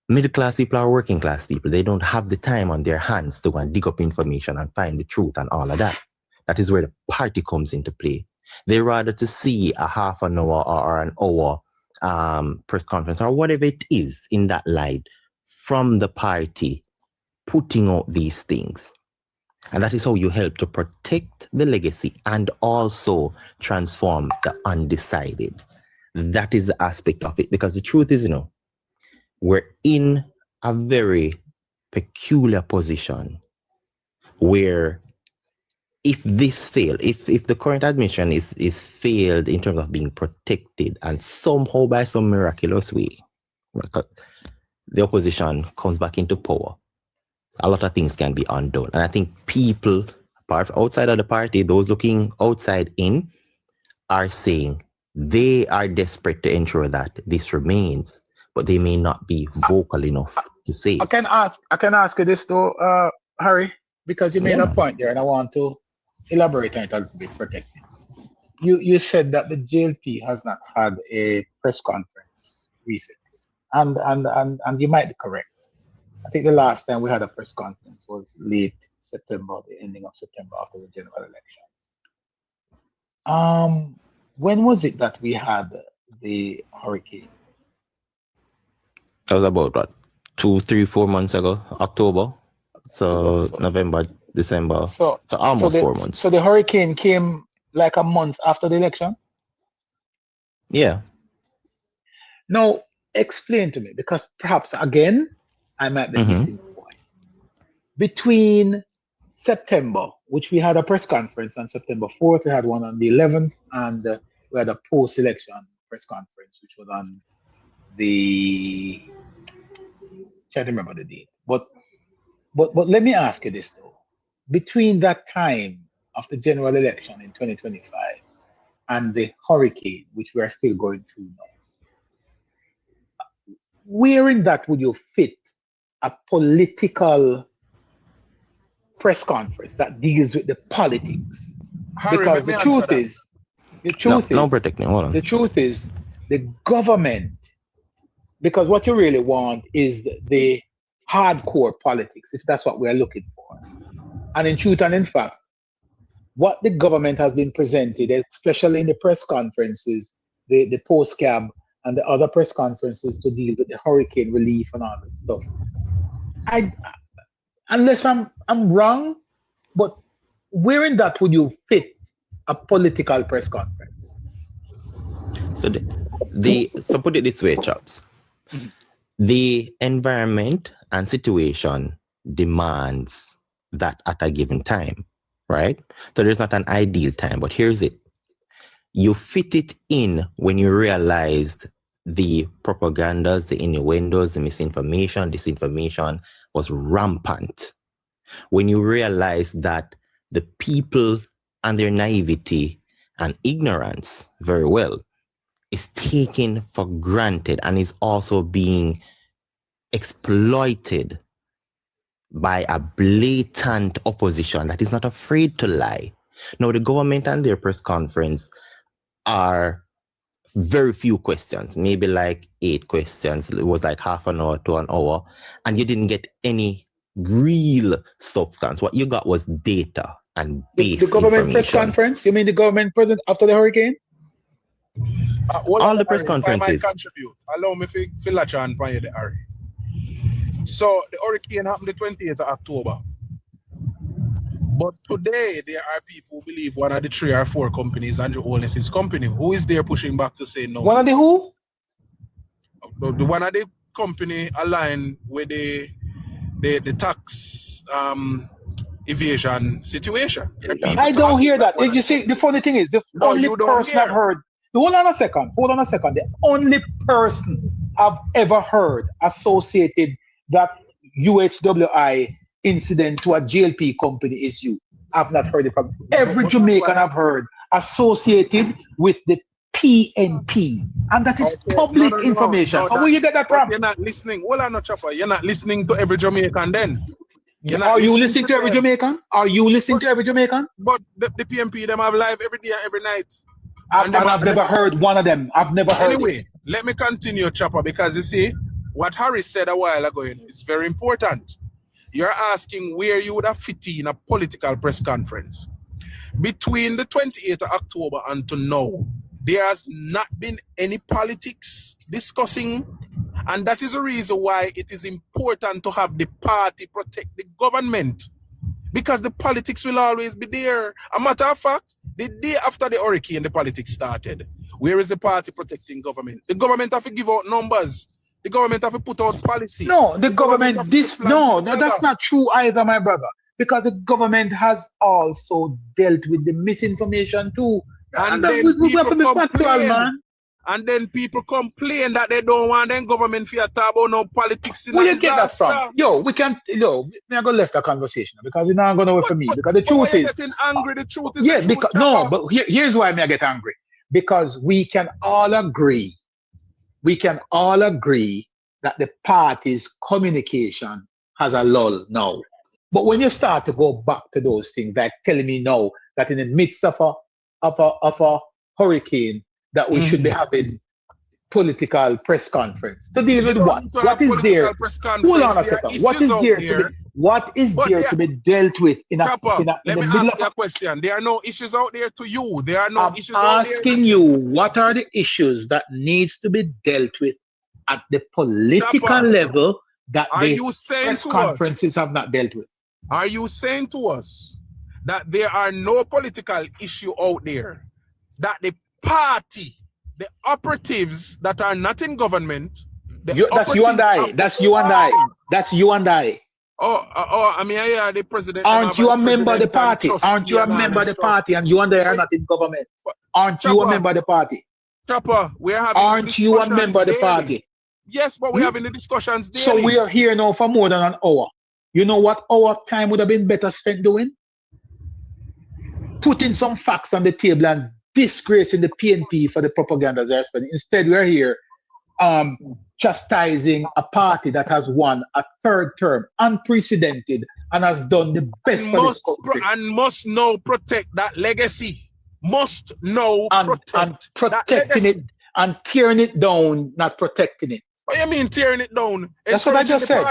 Middle class people are working class people. They don't have the time on their hands to go and dig up information and find the truth and all of that. That is where the party comes into play. They rather to see a half an hour or an hour press conference or whatever it is in that light from the party putting out these things. And that is how you help to protect the legacy and also transform the undecided. That is the aspect of it. Because the truth is, we're in a very peculiar position where if this failed, if the current administration is failed in terms of being protected and somehow by some miraculous way, the opposition comes back into power, a lot of things can be undone. And I think people, outside of the party, those looking outside in, are saying they are desperate to ensure that this remains, but they may not be vocal enough to say it. I can ask you this though, Harry, because you made a point there and I want to elaborate on it a little bit, protected. You said that the JLP has not had a press conference recently. And you might be correct. I think the last time we had a press conference was late September, the ending of September after the general elections. When was it that we had the hurricane? That was about what, 2, 3, 4 months ago, October. So November, December. So almost 4 months. So the hurricane came like a month after the election? Yeah. Now, explain to me, because perhaps again, I might be missing the point. Between September, which we had a press conference on September 4th, we had one on the 11th, and we had a post-election press conference, which was on the, can't remember the date. But let me ask you this though. Between that time of the general election in 2025 and the hurricane, which we are still going through now, where in that would you fit a political press conference that deals with the politics? Harry, because the truth is, the truth is the government, because what you really want is the hardcore politics, if that's what we're looking for. And in truth and in fact, what the government has been presented, especially in the press conferences, the post-cab and the other press conferences to deal with the hurricane relief and all that stuff. Unless I'm wrong, but where in that would you fit a political press conference? So so put it this way, Chops. The environment and situation demands that at a given time, right? So there's not an ideal time, but here's it. You fit it in when you realized the propagandas, the innuendos, the misinformation, disinformation was rampant. When you realize that the people and their naivety and ignorance, very well, is taken for granted and is also being exploited by a blatant opposition that is not afraid to lie. Now, the government and their press conference are very few questions, maybe like 8 questions. It was like half an hour to an hour, and you didn't get any real substance. What you got was data and base the government information. Press conference? You mean the government present after the hurricane? All the press conferences. I might contribute. Allow me to fill a chance for you, Harry. So the hurricane happened the 28th of October. But today, there are people who believe one of the 3 or 4 companies, Andrew Holness's company, who is there pushing back to say no. One of the who? The one of the company aligned with the tax evasion situation. I don't hear that. You see, the funny thing is, the only you don't person I've hear. heard. Hold on a second. The only person I've ever heard associated that UHWI incident to a GLP company is you. I've not heard it from every Jamaican I've heard associated with the PNP, and that is public information. So where you get that from? You're not listening. Hold on, Chopper. You're not listening to every Jamaican then. Are you listening to every Jamaican? Are you listening to every Jamaican? But the PNP, them have live every day and every night. I've never heard one of them. I've never heard Anyway, let me continue, Chopper, because you see, what Harry said a while ago is very important. You're asking where you would have fit in a political press conference. Between the 28th of October and to now, there has not been any politics discussing, and that is the reason why it is important to have the party protect the government, because the politics will always be there. A matter of fact, the day after the hurricane, the politics started. Where is the party protecting government? The government have to give out numbers. The government have to put out policy. No, the government, that's not true either, my brother. Because the government has also dealt with the misinformation too. And then we have to be factual, man. And then people complain that they don't want them government to talk about no politics in Where you get that from? We can't, me I go left the conversation because it's not going to work for me. Because the truth is, getting angry, the truth is but here's why I get angry. Because we can all agree that the party's communication has a lull now. But when you start to go back to those things, like telling me now that in the midst of a hurricane, that we should be having political press conference to deal with what? What is there? Hold on a second. What is there to be dealt with in the middle of a question? There are no issues out there to you. There are no issues out there. I'm asking you, what are the issues that needs to be dealt with at the political level that the press conferences have not dealt with? Are you saying to us that there are no political issue out there, that the party, the operatives that are not in government, that's you and I. I mean, I hear the president. Aren't you a member of the party? Aren't you a member of the party? And you and I are not in government. Aren't you a member of the party? Chopper, we're having. Aren't you a member of the party? Yes, but we're having the discussions daily. So we are here now for more than an hour. You know what our time would have been better spent doing? Putting some facts on the table and disgracing the PNP for the propaganda they're spending. Instead, we're here chastising a party that has won a third term, unprecedented, and has done the best for this country. And must now protect that legacy. Protect protecting it and tearing it down, not protecting it. What do you mean tearing it down? That's what I just said.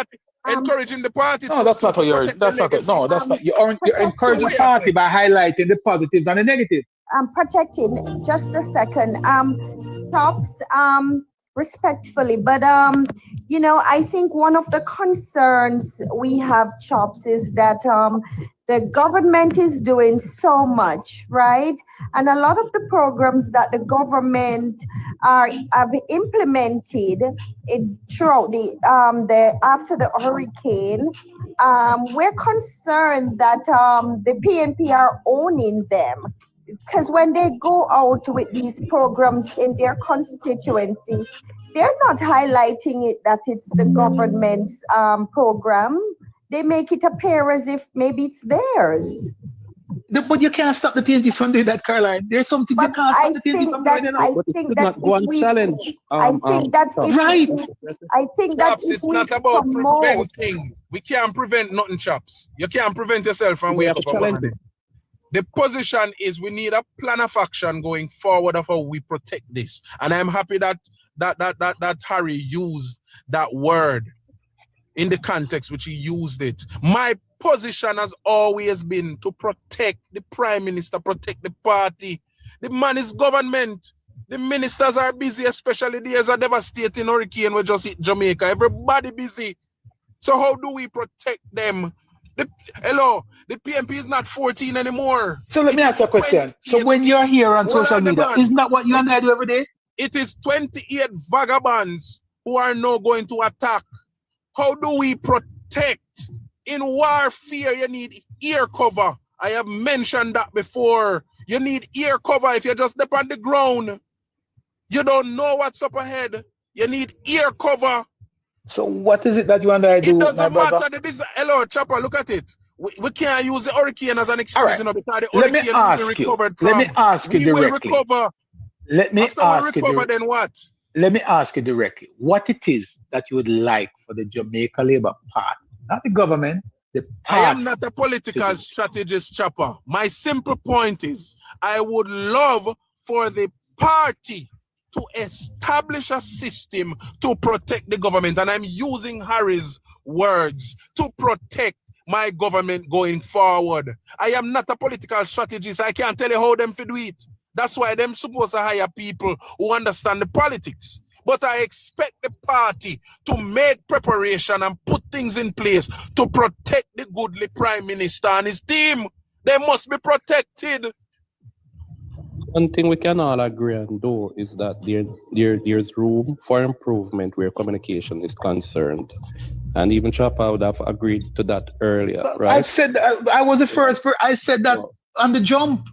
Encouraging the party. No, that's not what you're. That's not. No, that's not. You're encouraging the party by highlighting the positives and the negatives. Protecting. Just a second. Chops. Respectfully, but I think one of the concerns we have, Chops, is that the government is doing so much, right? And a lot of the programs that the government have implemented throughout the after the hurricane, we're concerned that the PNP are owning them. Because when they go out with these programs in their constituency, they're not highlighting it that it's the government's program. They make it appear as if maybe it's theirs. But you can't stop the PNP from doing that, Caroline. There's something you can't stop the PNP from doing. I think that one challenge. I think that it's not about preventing. We can't prevent nothing, Chops. You can't prevent yourself from wake up a morning. The position is we need a plan of action going forward of how we protect this. And I'm happy that Harry used that word in the context which he used it. My position has always been to protect the Prime Minister, protect the party. The man is government. The ministers are busy, especially there's a devastating hurricane we just hit Jamaica. Everybody busy. So how do we protect them? The PNP is not 14 anymore. So let me ask you a question. So when you're here on social media, isn't that what you and I do every day? It is 28 vagabonds who are now going to attack. How do we protect? In warfare, you need ear cover. I have mentioned that before. You need ear cover if you're just up on the ground. You don't know what's up ahead. You need ear cover. So what is it that you and I do, It my doesn't brother? matter. Hello, Chopper, look at it. We can't use the hurricane as an excuse, All right. you know, because the Let me hurricane will be ask you. recovered Let from. me ask you We will directly. recover. Let me After we ask you. recover, then what? Let me ask you directly. What it is that you would like for the Jamaica Labour Party, not the government, the party. I am not a political strategist, Chopper. My simple point is, I would love for the party to establish a system to protect the government. And I'm using Harry's words, to protect my government going forward. I am not a political strategist. I can't tell you how them to do it. That's why them supposed to hire people who understand the politics. But I expect the party to make preparation and put things in place to protect the goodly Prime Minister and his team. They must be protected. One thing we can all agree on, though, is that there's room for improvement where communication is concerned. And even Chopper would have agreed to that earlier, right? I've said that. I was the first person. I said that on the jump.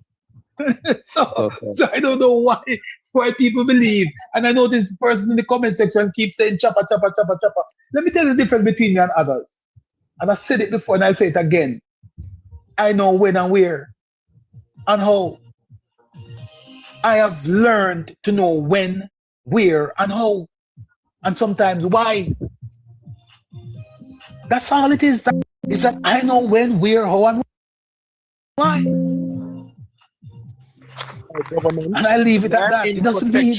So I don't know why people believe. And I know this person in the comment section keeps saying chopper, chopper, chopper, chopper. Let me tell you the difference between me and others. And I said it before and I'll say it again. I know when and where and how. I have learned to know when, where, and how. And sometimes why. That's all it is. Is that I know when, where, how, and why. And I leave it at that. It doesn't mean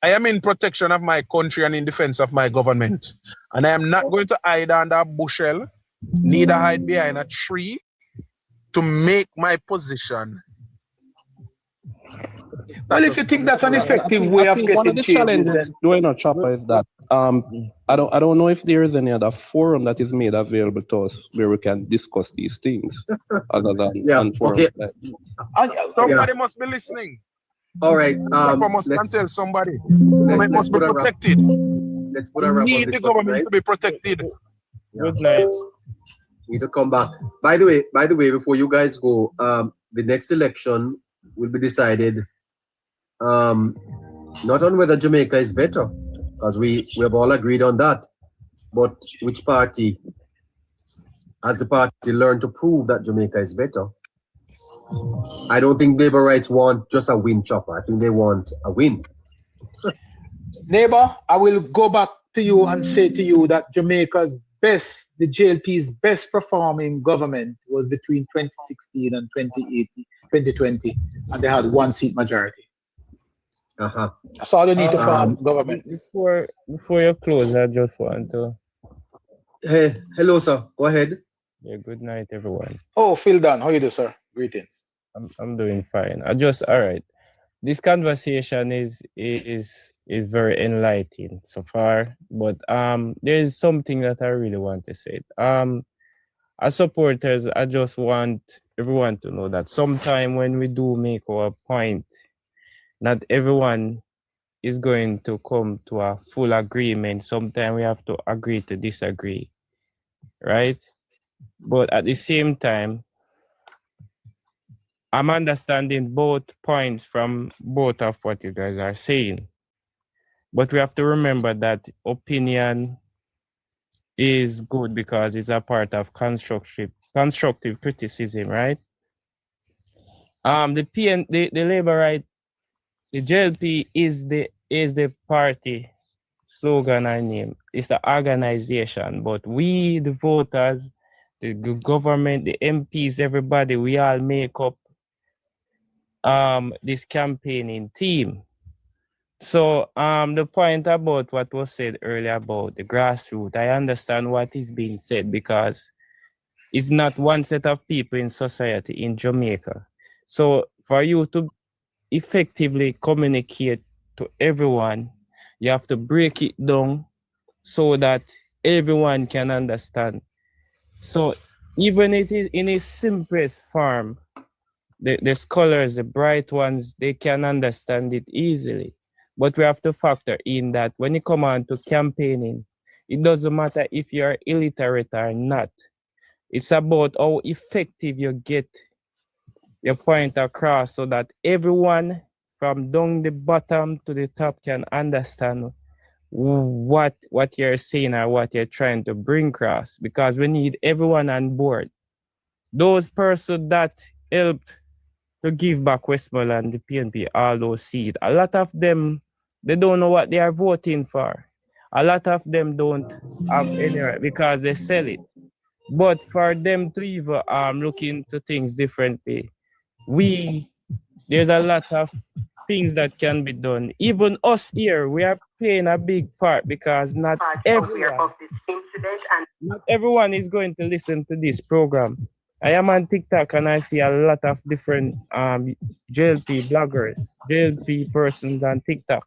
I am in protection of my country and in defense of my government. And I am not going to hide under a bushel, neither hide behind a tree to make my position. Well, if you think that's an effective way of getting one of the changes, challenges doing a Chopper is that I don't know if there is any other forum that is made available to us where we can discuss these things other than on forums like this. Somebody must be listening. All right. Chopper must tell somebody. It must be protected. Let's put a wrap on Need this the government to be protected. Good night. Need to come back. By the way, before you guys go, the next election will be decided not on whether Jamaica is better, because we have all agreed on that, but which party has the party learned to prove that Jamaica is better. I don't think Labour Rights want just a win, Chopper. I think they want a win. Neighbor, I will go back to you and say to you that Jamaica's best, the JLP's best performing government was between 2016 and 2020, and they had one seat majority. That's all you need to form government. Before you close, I just want to. Hey, hello, sir. Go ahead. Yeah, good night, everyone. Oh, Phil Dunn, how you do, sir? Greetings. I'm doing fine. All right. This conversation is very enlightening so far, but there's something that I really want to say. As supporters, I just want everyone to know that sometime when we do make our point, not everyone is going to come to a full agreement. Sometimes we have to agree to disagree, right? But at the same time, I'm understanding both points from both of what you guys are saying. But we have to remember that opinion is good because it's a part of constructive criticism, right? The Labour Right, the JLP is the party slogan and name. It's the organization, but we, the voters, the government, the MPs, everybody, we all make up this campaigning team. So the point about what was said earlier about the grassroots, I understand what is being said because it's not one set of people in society in Jamaica. So for you to effectively communicate to everyone, you have to break it down so that everyone can understand. So even if it is in its simplest form, the scholars, the bright ones, they can understand it easily. But we have to factor in that when you come on to campaigning, it doesn't matter if you're illiterate or not. It's about how effective you get your point across so that everyone from down the bottom to the top can understand what you're saying or what you're trying to bring across, because we need everyone on board. Those persons that helped to give back Westmoreland, the PNP, all those seats, a lot of them, they don't know what they are voting for. A lot of them don't have any right because they sell it. But for them to even look into things differently, there's a lot of things that can be done. Even us here, we are playing a big part because not everyone is going to listen to this program. I am on TikTok and I see a lot of different JLP bloggers, JLP persons on TikTok.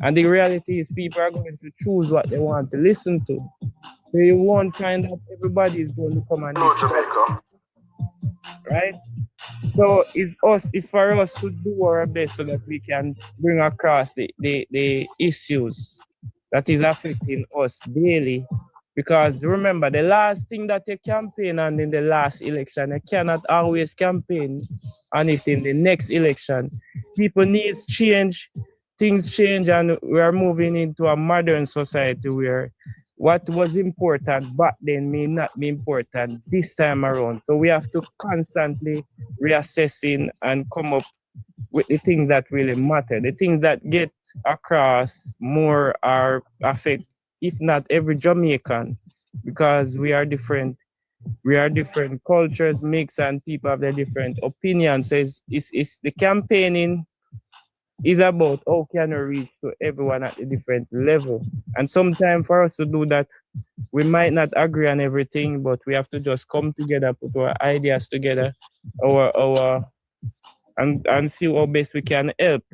And the reality is people are going to choose what they want to listen to. So you won't find that everybody is going to come and listen, right? So it's for us to do our best so that we can bring across the issues that is affecting us daily. Because remember, the last thing that you campaign on in the last election, you cannot always campaign on it in the next election. People need change, things change, and we are moving into a modern society where what was important back then may not be important this time around. So we have to constantly reassessing and come up with the things that really matter, the things that get across more or affect, if not every Jamaican, because we are different cultures mix and people have their different opinions. So it's the campaigning is about how can we reach to everyone at a different level. And sometimes for us to do that, we might not agree on everything, but we have to just come together, put our ideas together, and see how best we can help.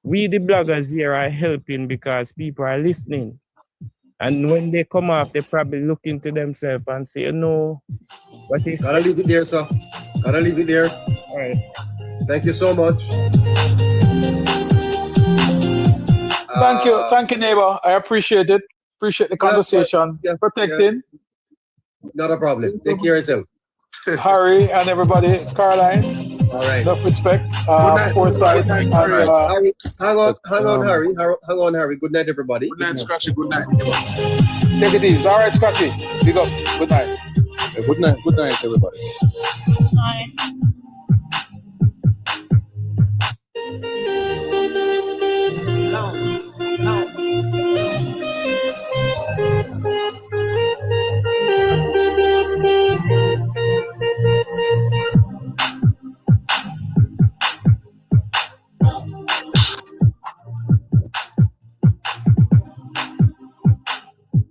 We the bloggers here are helping because people are listening. And when they come off, they probably look into themselves and say, what is... Gotta leave it there, sir. Gotta leave it there. All right. Thank you so much. Thank you, neighbor. I appreciate it. Appreciate the conversation. Protecting. Not a problem. Take care of yourself. Harry and everybody. Caroline. All right. Enough respect. Foresight. Hang on, Harry. Good night, everybody. Good night, Scratchy. Good night. Take it easy. All right, Scratchy. Big up. Good night. Good night. Good night, everybody. Hi.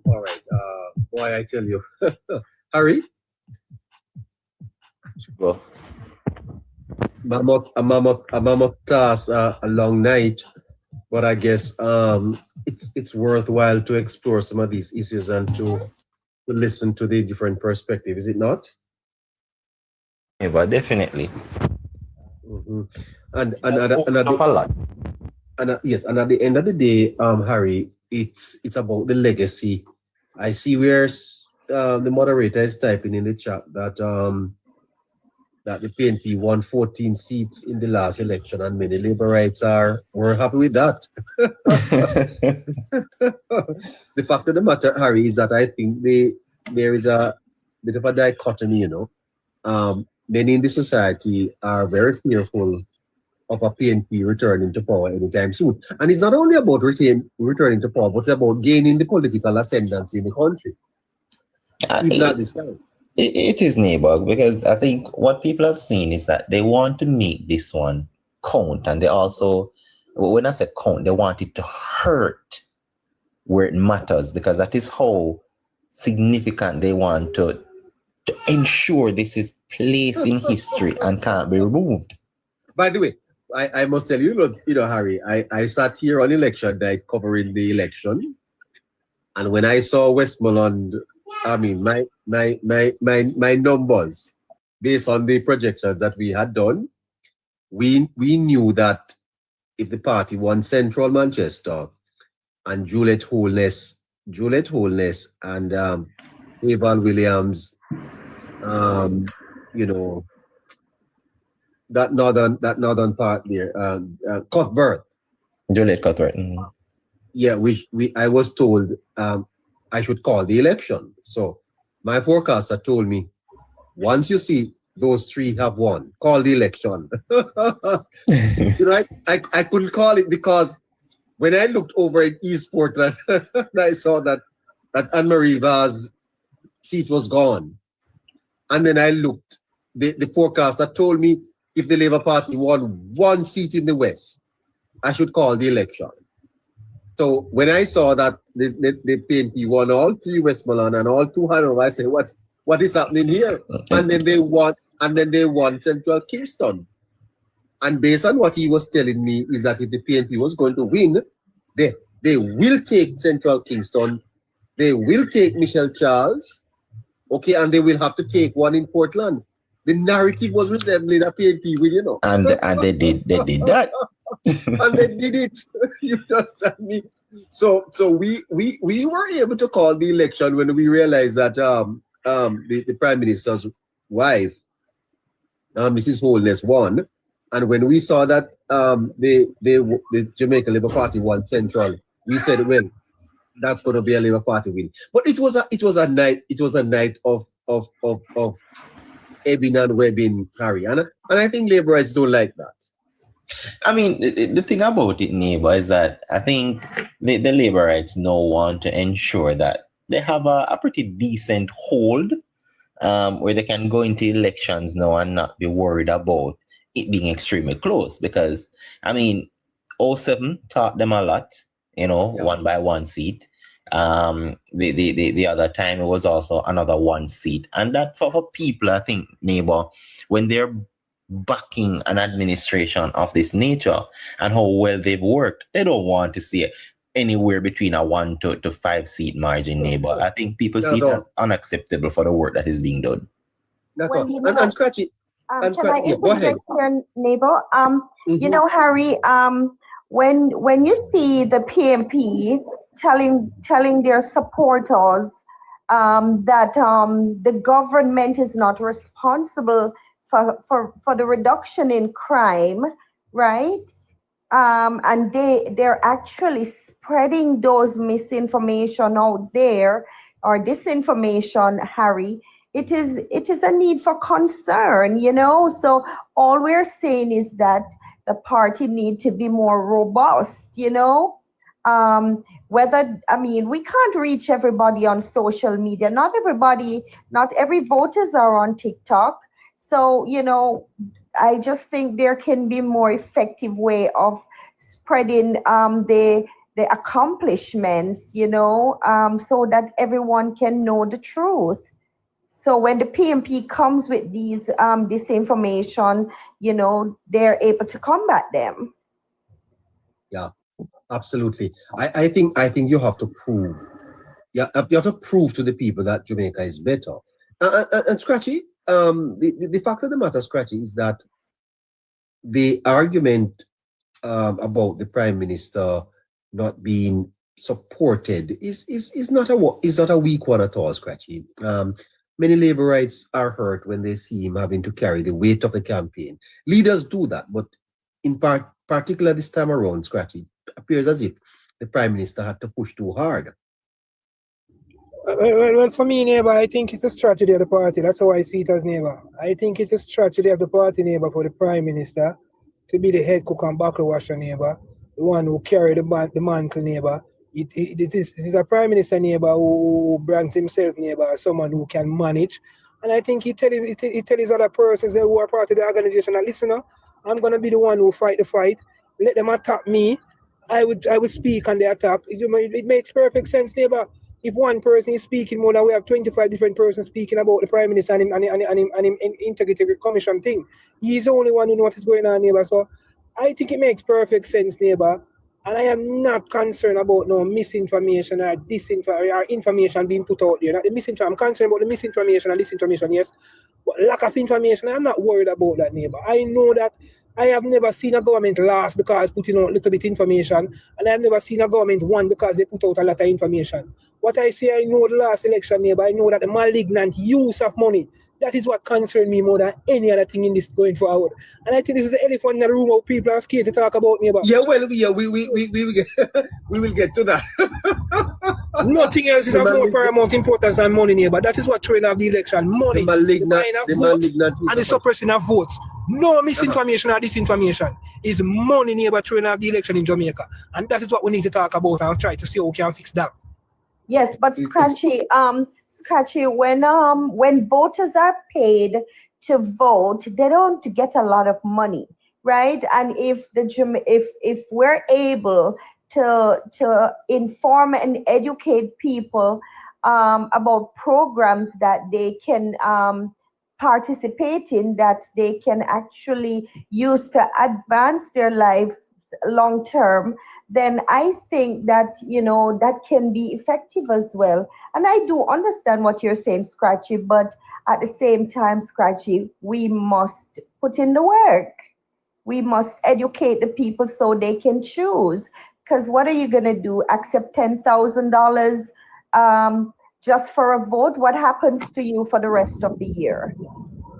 All right. Boy, I tell you. Harry? Well, a mammoth task, a long night, but I guess it's worthwhile to explore some of these issues and to listen to the different perspectives, is it not? yeah, but definitely. Mm-hmm. And yes, and at the end of the day, Harry, it's about the legacy. I see where the moderator is typing in the chat that that the PNP won 14 seats in the last election, and many Labour rights were happy with that. The fact of the matter, Harry, is that I think there is a bit of a dichotomy, many in the society are very fearful of a PNP returning to power anytime soon. And it's not only about returning to power, but it's about gaining the political ascendancy in the country. If not this time. It is, neighbor, because I think what people have seen is that they want to make this one count, and they also, when I say count, they want it to hurt where it matters, because that is how significant they want to ensure this is placed in history and can't be removed. By the way, I must tell you, Harry, I sat here on election night covering the election, and when I saw Westmoreland, I mean, my numbers based on the projections that we had done, we knew that if the party won Central Manchester and Juliet Holness and Eval Williams you know, that northern part there, Cuthbert. Juliet Cuthbert. Yeah, I was told I should call the election. So my forecaster told me, once you see those three have won, call the election. You know, I couldn't call it because when I looked over in East Portland, I saw that Anne-Marie Vaz's seat was gone. And then I looked, the forecaster told me if the Labour Party won one seat in the West, I should call the election. So when I saw that the PNP won all 3 Westmoreland and all 2 Hanover, I said, what is happening here? And then they won Central Kingston. And based on what he was telling me is that if the PNP was going to win, they will take Central Kingston, they will take Michelle Charles, okay, and they will have to take one in Portland. The narrative was resembling a PNP win, you know. And they did that. And they did it. You understand me? So we were able to call the election when we realized that the Prime Minister's wife, Mrs. Holness, won. And when we saw that the Jamaica Labour Party won Central, we said, well, that's going to be a Labour Party win. But it was a night of ebbing and webbing, Harry. And I think Labourites don't like that. I mean, the thing about it, neighbor, is that I think the Labourites now want to ensure that they have a pretty decent hold where they can go into elections now and not be worried about it being extremely close. Because, I mean, 07 taught them a lot, you know, 1 by 1 seat. The other time it was also another 1 seat. And that for people, I think, neighbor, when they're backing an administration of this nature and how well they've worked, they don't want to see anywhere between a 1 to 5 seat margin, neighbor. I think people see it as unacceptable for the work that is being done. That's all. And Scratchy. Can I interject here, neighbor? You know, Harry, when you see the PMP telling their supporters that the government is not responsible for the reduction in crime, right? And they're actually spreading those misinformation out there or disinformation, Harry. It is a need for concern, you know. So all we're saying is that the party need to be more robust, you know. We can't reach everybody on social media. Not every voters are on TikTok. So, you know, I just think there can be more effective way of spreading the accomplishments, you know, so that everyone can know the truth. So when the PMP comes with these disinformation, you know, they're able to combat them. Yeah, absolutely. I think you have to prove. Yeah, you have to prove to the people that Jamaica is better. And Scratchy, the fact of the matter, Scratchy, is that the argument about the Prime Minister not being supported is not a weak one at all, Scratchy. Many Labourites are hurt when they see him having to carry the weight of the campaign. Leaders do that, but in particular this time around, Scratchy, it appears as if the Prime Minister had to push too hard. Well, for me, neighbor, I think it's a strategy of the party. That's how I see it as, neighbor. I think it's a strategy of the party, neighbor, for the Prime Minister to be the head cook and buckle washer, neighbor, the one who carry the mantle, neighbor. It is a Prime Minister, neighbor, who brands himself, neighbor, as someone who can manage. And I think he tell his other persons who are part of the organization, that, listen, I'm going to be the one who fight the fight. Let them attack me. I would speak on the attack. It makes perfect sense, neighbor. If one person is speaking more than we have 25 different persons speaking about the Prime Minister and him Integrity Commission thing, he's the only one who knows what is going on, neighbor. So I think it makes perfect sense, neighbor. And I am not concerned about no misinformation or disinformation or information being put out there. Not the misinformation. I'm concerned about the misinformation and disinformation, yes. But lack of information, I'm not worried about that, neighbor. I know that I have never seen a government last because putting out a little bit information, and I have never seen a government won because they put out a lot of information. What I say, I know the last election, neighbor, I know that the malignant use of money, that is what concerns me more than any other thing in this going forward. And I think this is the elephant in the room how people are scared to talk about, neighbor. Yeah, well, we will get, we will get to that. Nothing else is of more paramount importance than money, neighbor. That is what throwing off the election. Money, The malignant and the suppressing of votes. No misinformation or disinformation. Is money, neighbor, throwing off the election in Jamaica. And that is what we need to talk about and try to see how we can fix that. Yes, but Scratchy, when voters are paid to vote, they don't get a lot of money, right? And if we're able to inform and educate people about programs that they can participate in, that they can actually use to advance their life long term, then I think that, that can be effective as well. And I do understand what you're saying, Scratchy, but at the same time, Scratchy, we must put in the work. We must educate the people so they can choose. Because what are you going to do? Accept $10,000 just for a vote? What happens to you for the rest of the year?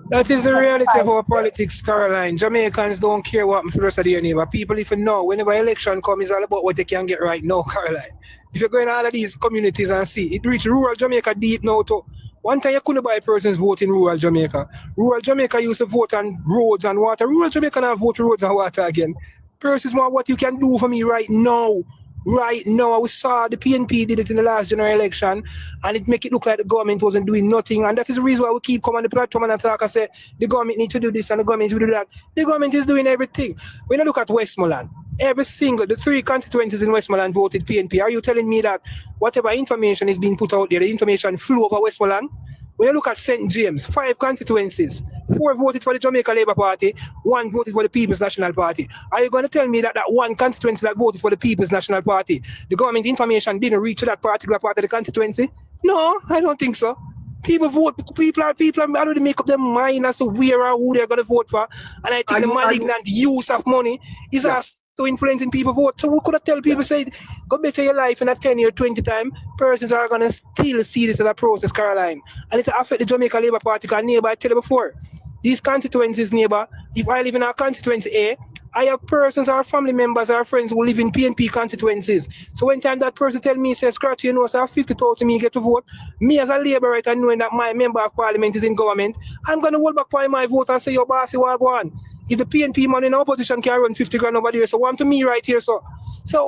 That is the reality of our politics, Caroline. Jamaicans don't care what happens for the rest of the year, neighbor. People, if you know, whenever election comes, it's all about what they can get right now, Caroline. If you go in all of these communities and see, it reach rural Jamaica deep now too. One time you couldn't buy a person's vote in rural Jamaica. Rural Jamaica used to vote on roads and water. Rural Jamaica now vote roads and water again. Persons want what you can do for me right now. Right now, we saw the PNP did it in the last general election, and it make it look like the government wasn't doing nothing. And that is the reason why we keep coming on the platform and talk and say the government needs to do this and the government needs to do that. The government is doing everything. When you look at Westmoreland, the 3 constituencies in Westmoreland voted PNP. Are you telling me that whatever information is being put out there, the information flew over Westmoreland? When you look at St. James, 5 constituencies, 4 voted for the Jamaica Labour Party, 1 voted for the People's National Party. Are you going to tell me that 1 constituency that voted for the People's National Party, the government information didn't reach to that particular part of the constituency? No, I don't think so. People vote. People already make up their mind as to where or who they're going to vote for. And I think the malignant use of money is to influencing people vote. So we could have tell people, say, go better your life in a 10 year, 20 time. Persons are going to still see this as a process, Caroline. And it affect the Jamaica Labour Party. Because neighbor, I tell you before, these constituencies, neighbor, if I live in our constituency A, I have persons, our family members, our friends who live in PNP constituencies. So when time that person tell me, says, Scratch, you know, so I have 50,000 me get to vote. Me as a labourite and knowing that my member of parliament is in government, I'm going to hold back my vote and say, yo, bossy, what go on? If the PNP man in opposition can run 50 grand over there, so one to me right here, so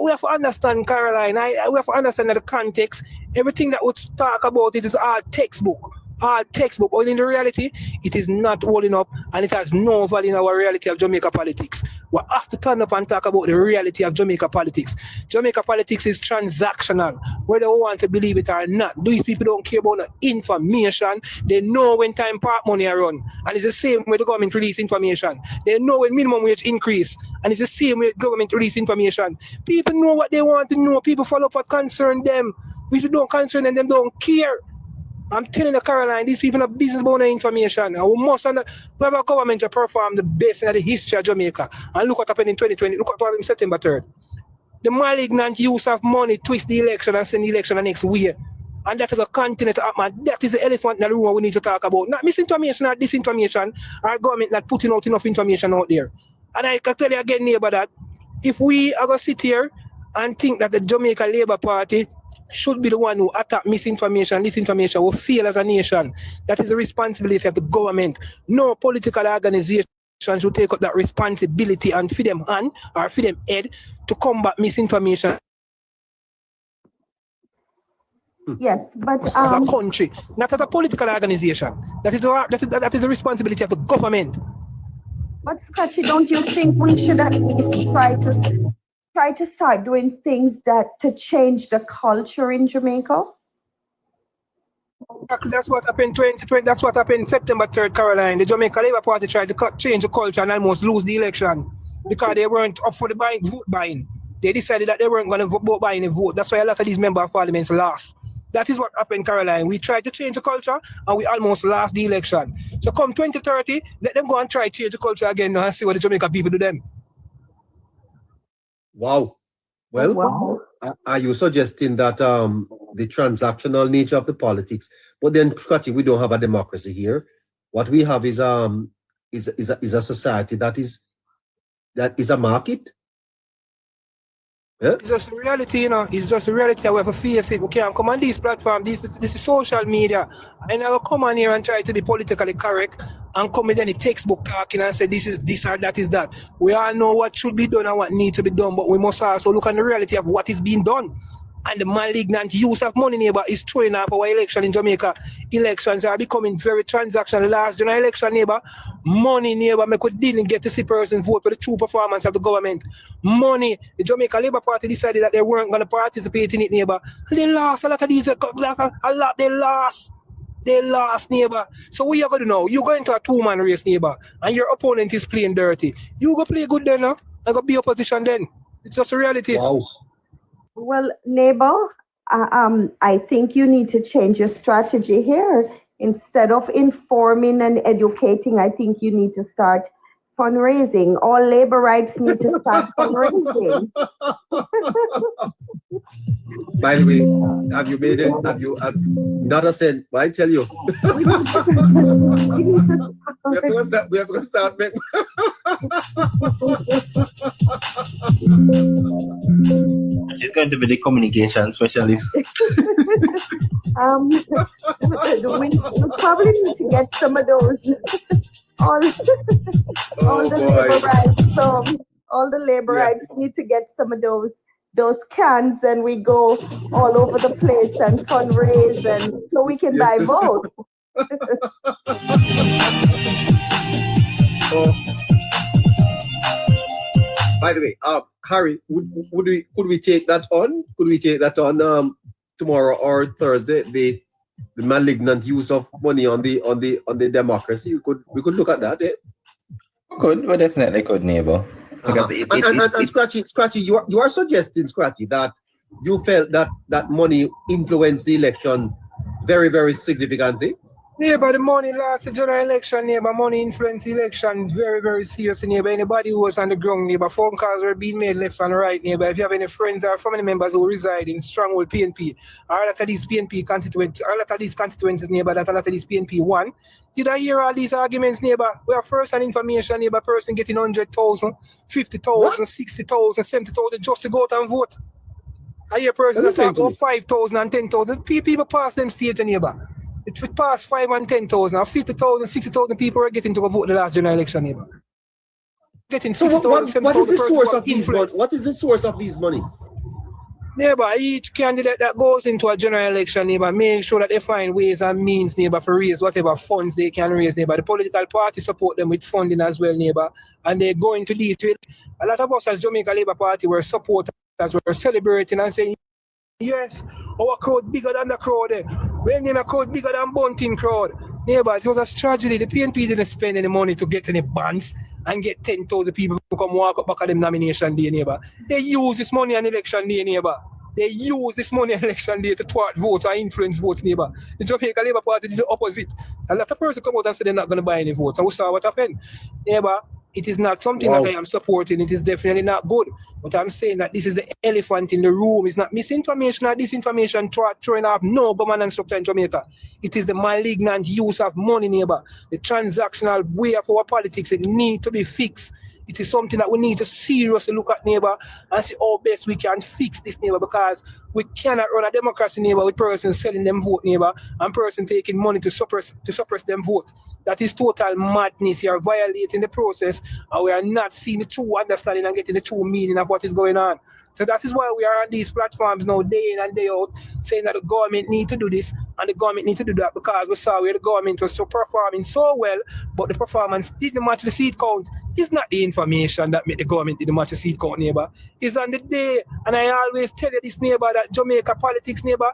we have to understand, Caroline, we have to understand that the context, everything that we talk about it is all textbook. But in the reality, it is not holding up and it has no value in our reality of Jamaica politics. We have to turn up and talk about the reality of Jamaica politics. Jamaica politics is transactional, whether we want to believe it or not. These people don't care about the information. They know when time park money are run. And it's the same way the government release information. They know when minimum wage increase. And it's the same way government release information. People know what they want to know. People follow up what concern them. If it don't concern them, they don't care. I'm telling you, Caroline, these people have business about information. And we must have a government to perform the best in the history of Jamaica. And look what happened in 2020. Look what happened in September 3rd. The malignant use of money twist the election and send the election the next year. And that is a continent to happen. That is the elephant in the room we need to talk about. Not misinformation or disinformation. Our government not putting out enough information out there. And I can tell you again, neighbor, that if we are going to sit here and think that the Jamaica Labour Party should be the one who attack misinformation, disinformation, will fail as a nation. That is the responsibility of the government. No political organization should take up that responsibility and feed them hand or feed them head to combat misinformation. Yes, but as a country, not as a political organization. That is the responsibility of the government. But Scratchy, don't you think we should at least try to start doing things to change the culture in Jamaica? That's what happened 2020. That's what happened September 3rd, Caroline. The Jamaica Labour Party tried to change the culture and almost lose the election because they weren't up for the vote buying. They decided that they weren't going to vote buying a vote. That's why a lot of these members of parliament lost. That is what happened, Caroline. We tried to change the culture and we almost lost the election. So come 2030, let them go and try to change the culture again and see what the Jamaica people do them. Wow. Well, are you suggesting that the transactional nature of the politics. But then, Scotty, we don't have a democracy here. What we have is a society that is a market. Yeah? It's just a reality, you know. It's just a reality. We have to face it. We can't come on this platform. This is social media. I never come on here and try to be politically correct and come with any textbook talking and say this is this or that is that. We all know what should be done and what needs to be done, but we must also look at the reality of what is being done. And the malignant use of money, neighbor, is throwing off our election in Jamaica. Elections are becoming very transactional. Last general election, neighbor, money, neighbor, didn't get to see person vote for the true performance of the government. Money, the Jamaica Labour Party decided that they weren't going to participate in it, neighbor. And they lost a lot of these, a lot they lost. They lost, neighbor. So what you going to do now? You go into a two-man race, neighbor, and your opponent is playing dirty. You go play good then, no? And go be opposition then. It's just a reality. Wow. Well, neighbor, I think you need to change your strategy here. Instead of informing and educating, I think you need to start fundraising. All labor rights need to start fundraising. By the way, have you made it? Have not a cent? But I tell you, we have to start making. She's going to be the communication specialist. We probably need to get some of those. All the labor rights. So all the labor rights need to get some of those cans, and we go all over the place and fundraise, and so we can buy votes. By the way, Harry, could we take that on? Could we take that on tomorrow or Thursday? The malignant use of money on the democracy. We could look at that. Eh? We definitely could, neighbor. Because and Scratchy, you are suggesting, Scratchy, that you felt that money influenced the election very, very significantly. Yeah, but the money lost the general election, neighbor. Money influenced the election is very, very serious, neighbor. Anybody who was on the ground, neighbor, phone calls were being made left and right, neighbor. If you have any friends or family members who reside in Stronghold PNP, or a lot of these PNP constituents, neighbor, that a lot of these PNP won, you don't hear all these arguments, neighbor. We have first-hand information, neighbor, person getting 100,000, 50,000, 60,000, 70,000 just to go out and vote. I hear persons that talk about 5,000 and 10,000. People pass them stage, neighbor. It would pass 5 and 10,000, 50,000, 60,000 people are getting to go vote the last general election, neighbor. Getting 60,000, what is the source of these monies? What is the source of these monies? Neighbor, each candidate that goes into a general election, neighbor, make sure that they find ways and means, neighbor, for raise whatever funds they can raise, neighbor. The political party support them with funding as well, neighbor. And they go into these. A lot of us as Jamaica Labour Party were supporters, were celebrating and saying, yes, our crowd bigger than the crowd. When in a crowd bigger than Bunting crowd. Neighbor, it was a tragedy. The PNP didn't spend any money to get any bands and get 10,000 people to come walk up back at them nomination day, neighbor. They use this money on election day, neighbor. They use this money on election day to thwart votes or influence votes, neighbor. The Jamaica Labour Party did the opposite. A lot of persons come out and say they're not going to buy any votes. And we saw what happened. Neighbor, it is not something that I am supporting. It is definitely not good. But I'm saying that this is the elephant in the room. It's not misinformation or disinformation throwing off no governance structure in Jamaica. It is the malignant use of money, neighbor. The transactional way of our politics, it needs to be fixed. It is something that we need to seriously look at, neighbor, and see how best we can fix this, neighbor, because we cannot run a democracy, neighbor, with persons selling them vote, neighbor, and person taking money to suppress them vote. That is total madness. You are violating the process, and we are not seeing the true understanding and getting the true meaning of what is going on. So that is why we are on these platforms now, day in and day out, saying that the government need to do this and the government need to do that, because we saw where the government was so performing so well, but the performance didn't match the seat count. It's not the information that made the government didn't match the seat count, neighbor. It's on the day, and I always tell you this, neighbor, that Jamaica politics, neighbor,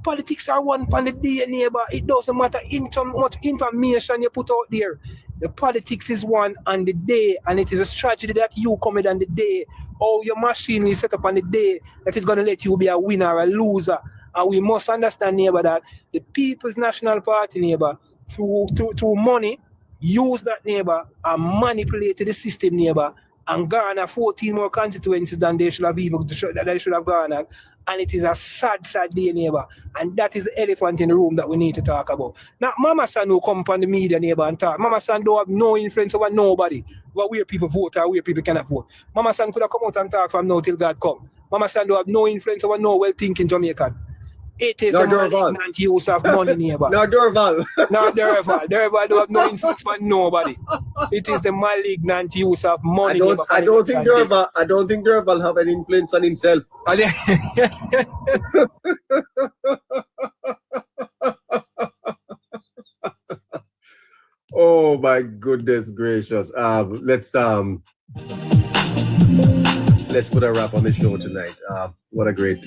politics are one on the day, neighbor. It doesn't matter how much information you put out there. The politics is one on the day, and it is a strategy that you commit on the day. Or your machine is set up on the day that is going to let you be a winner or a loser. And we must understand, neighbor, that the People's National Party, neighbor, through money, use that, neighbor, and manipulate the system, neighbor, and garner 14 more constituencies than they should have garnered. And it is a sad, sad day, neighbor. And that is the elephant in the room that we need to talk about. Now, Mama San who come on the media, neighbor, and talk. Mama San don't have no influence over nobody, about where people vote or where people cannot vote. Mama San could have come out and talk from now till God come. Mama San don't have no influence over no well-thinking Jamaican. It is the malignant use of money, neighbor. No, Dorval. No, Dorval. Dorval don't have no influence on nobody. It is the malignant use of money. I don't think Dorval have any influence on himself. Oh my goodness gracious. Let's put a wrap on the show tonight. What a great.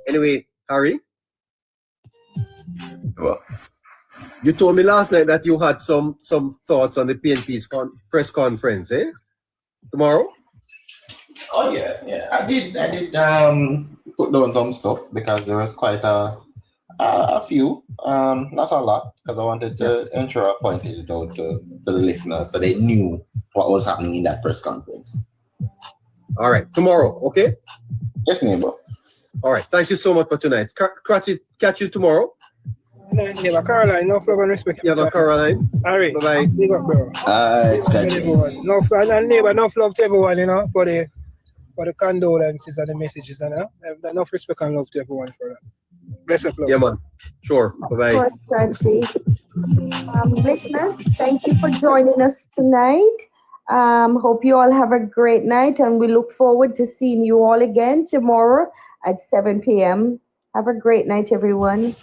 Anyway, Harry, Well, you told me last night that you had some thoughts on the PNP's press conference, eh? Tomorrow? oh yeah. I did put down some stuff because there was quite a few, not a lot, because I wanted to ensure I pointed it out to the listeners so they knew what was happening in that press conference. All right, tomorrow, okay? Yes, neighbor. All right, thank you so much for tonight. Catch you tomorrow. Neighbor Caroline, no love and respect. Yeah, Caroline. All right. Bye-bye. Big up, bro. No love to everyone, you know, for the condolences and the messages, and enough respect and love to everyone for that. Bless up, love. Yeah, man. Sure. Bye-bye. Of course, Strategy. Listeners, thank you for joining us tonight. Hope you all have a great night, and we look forward to seeing you all again tomorrow at 7 p.m. Have a great night, everyone.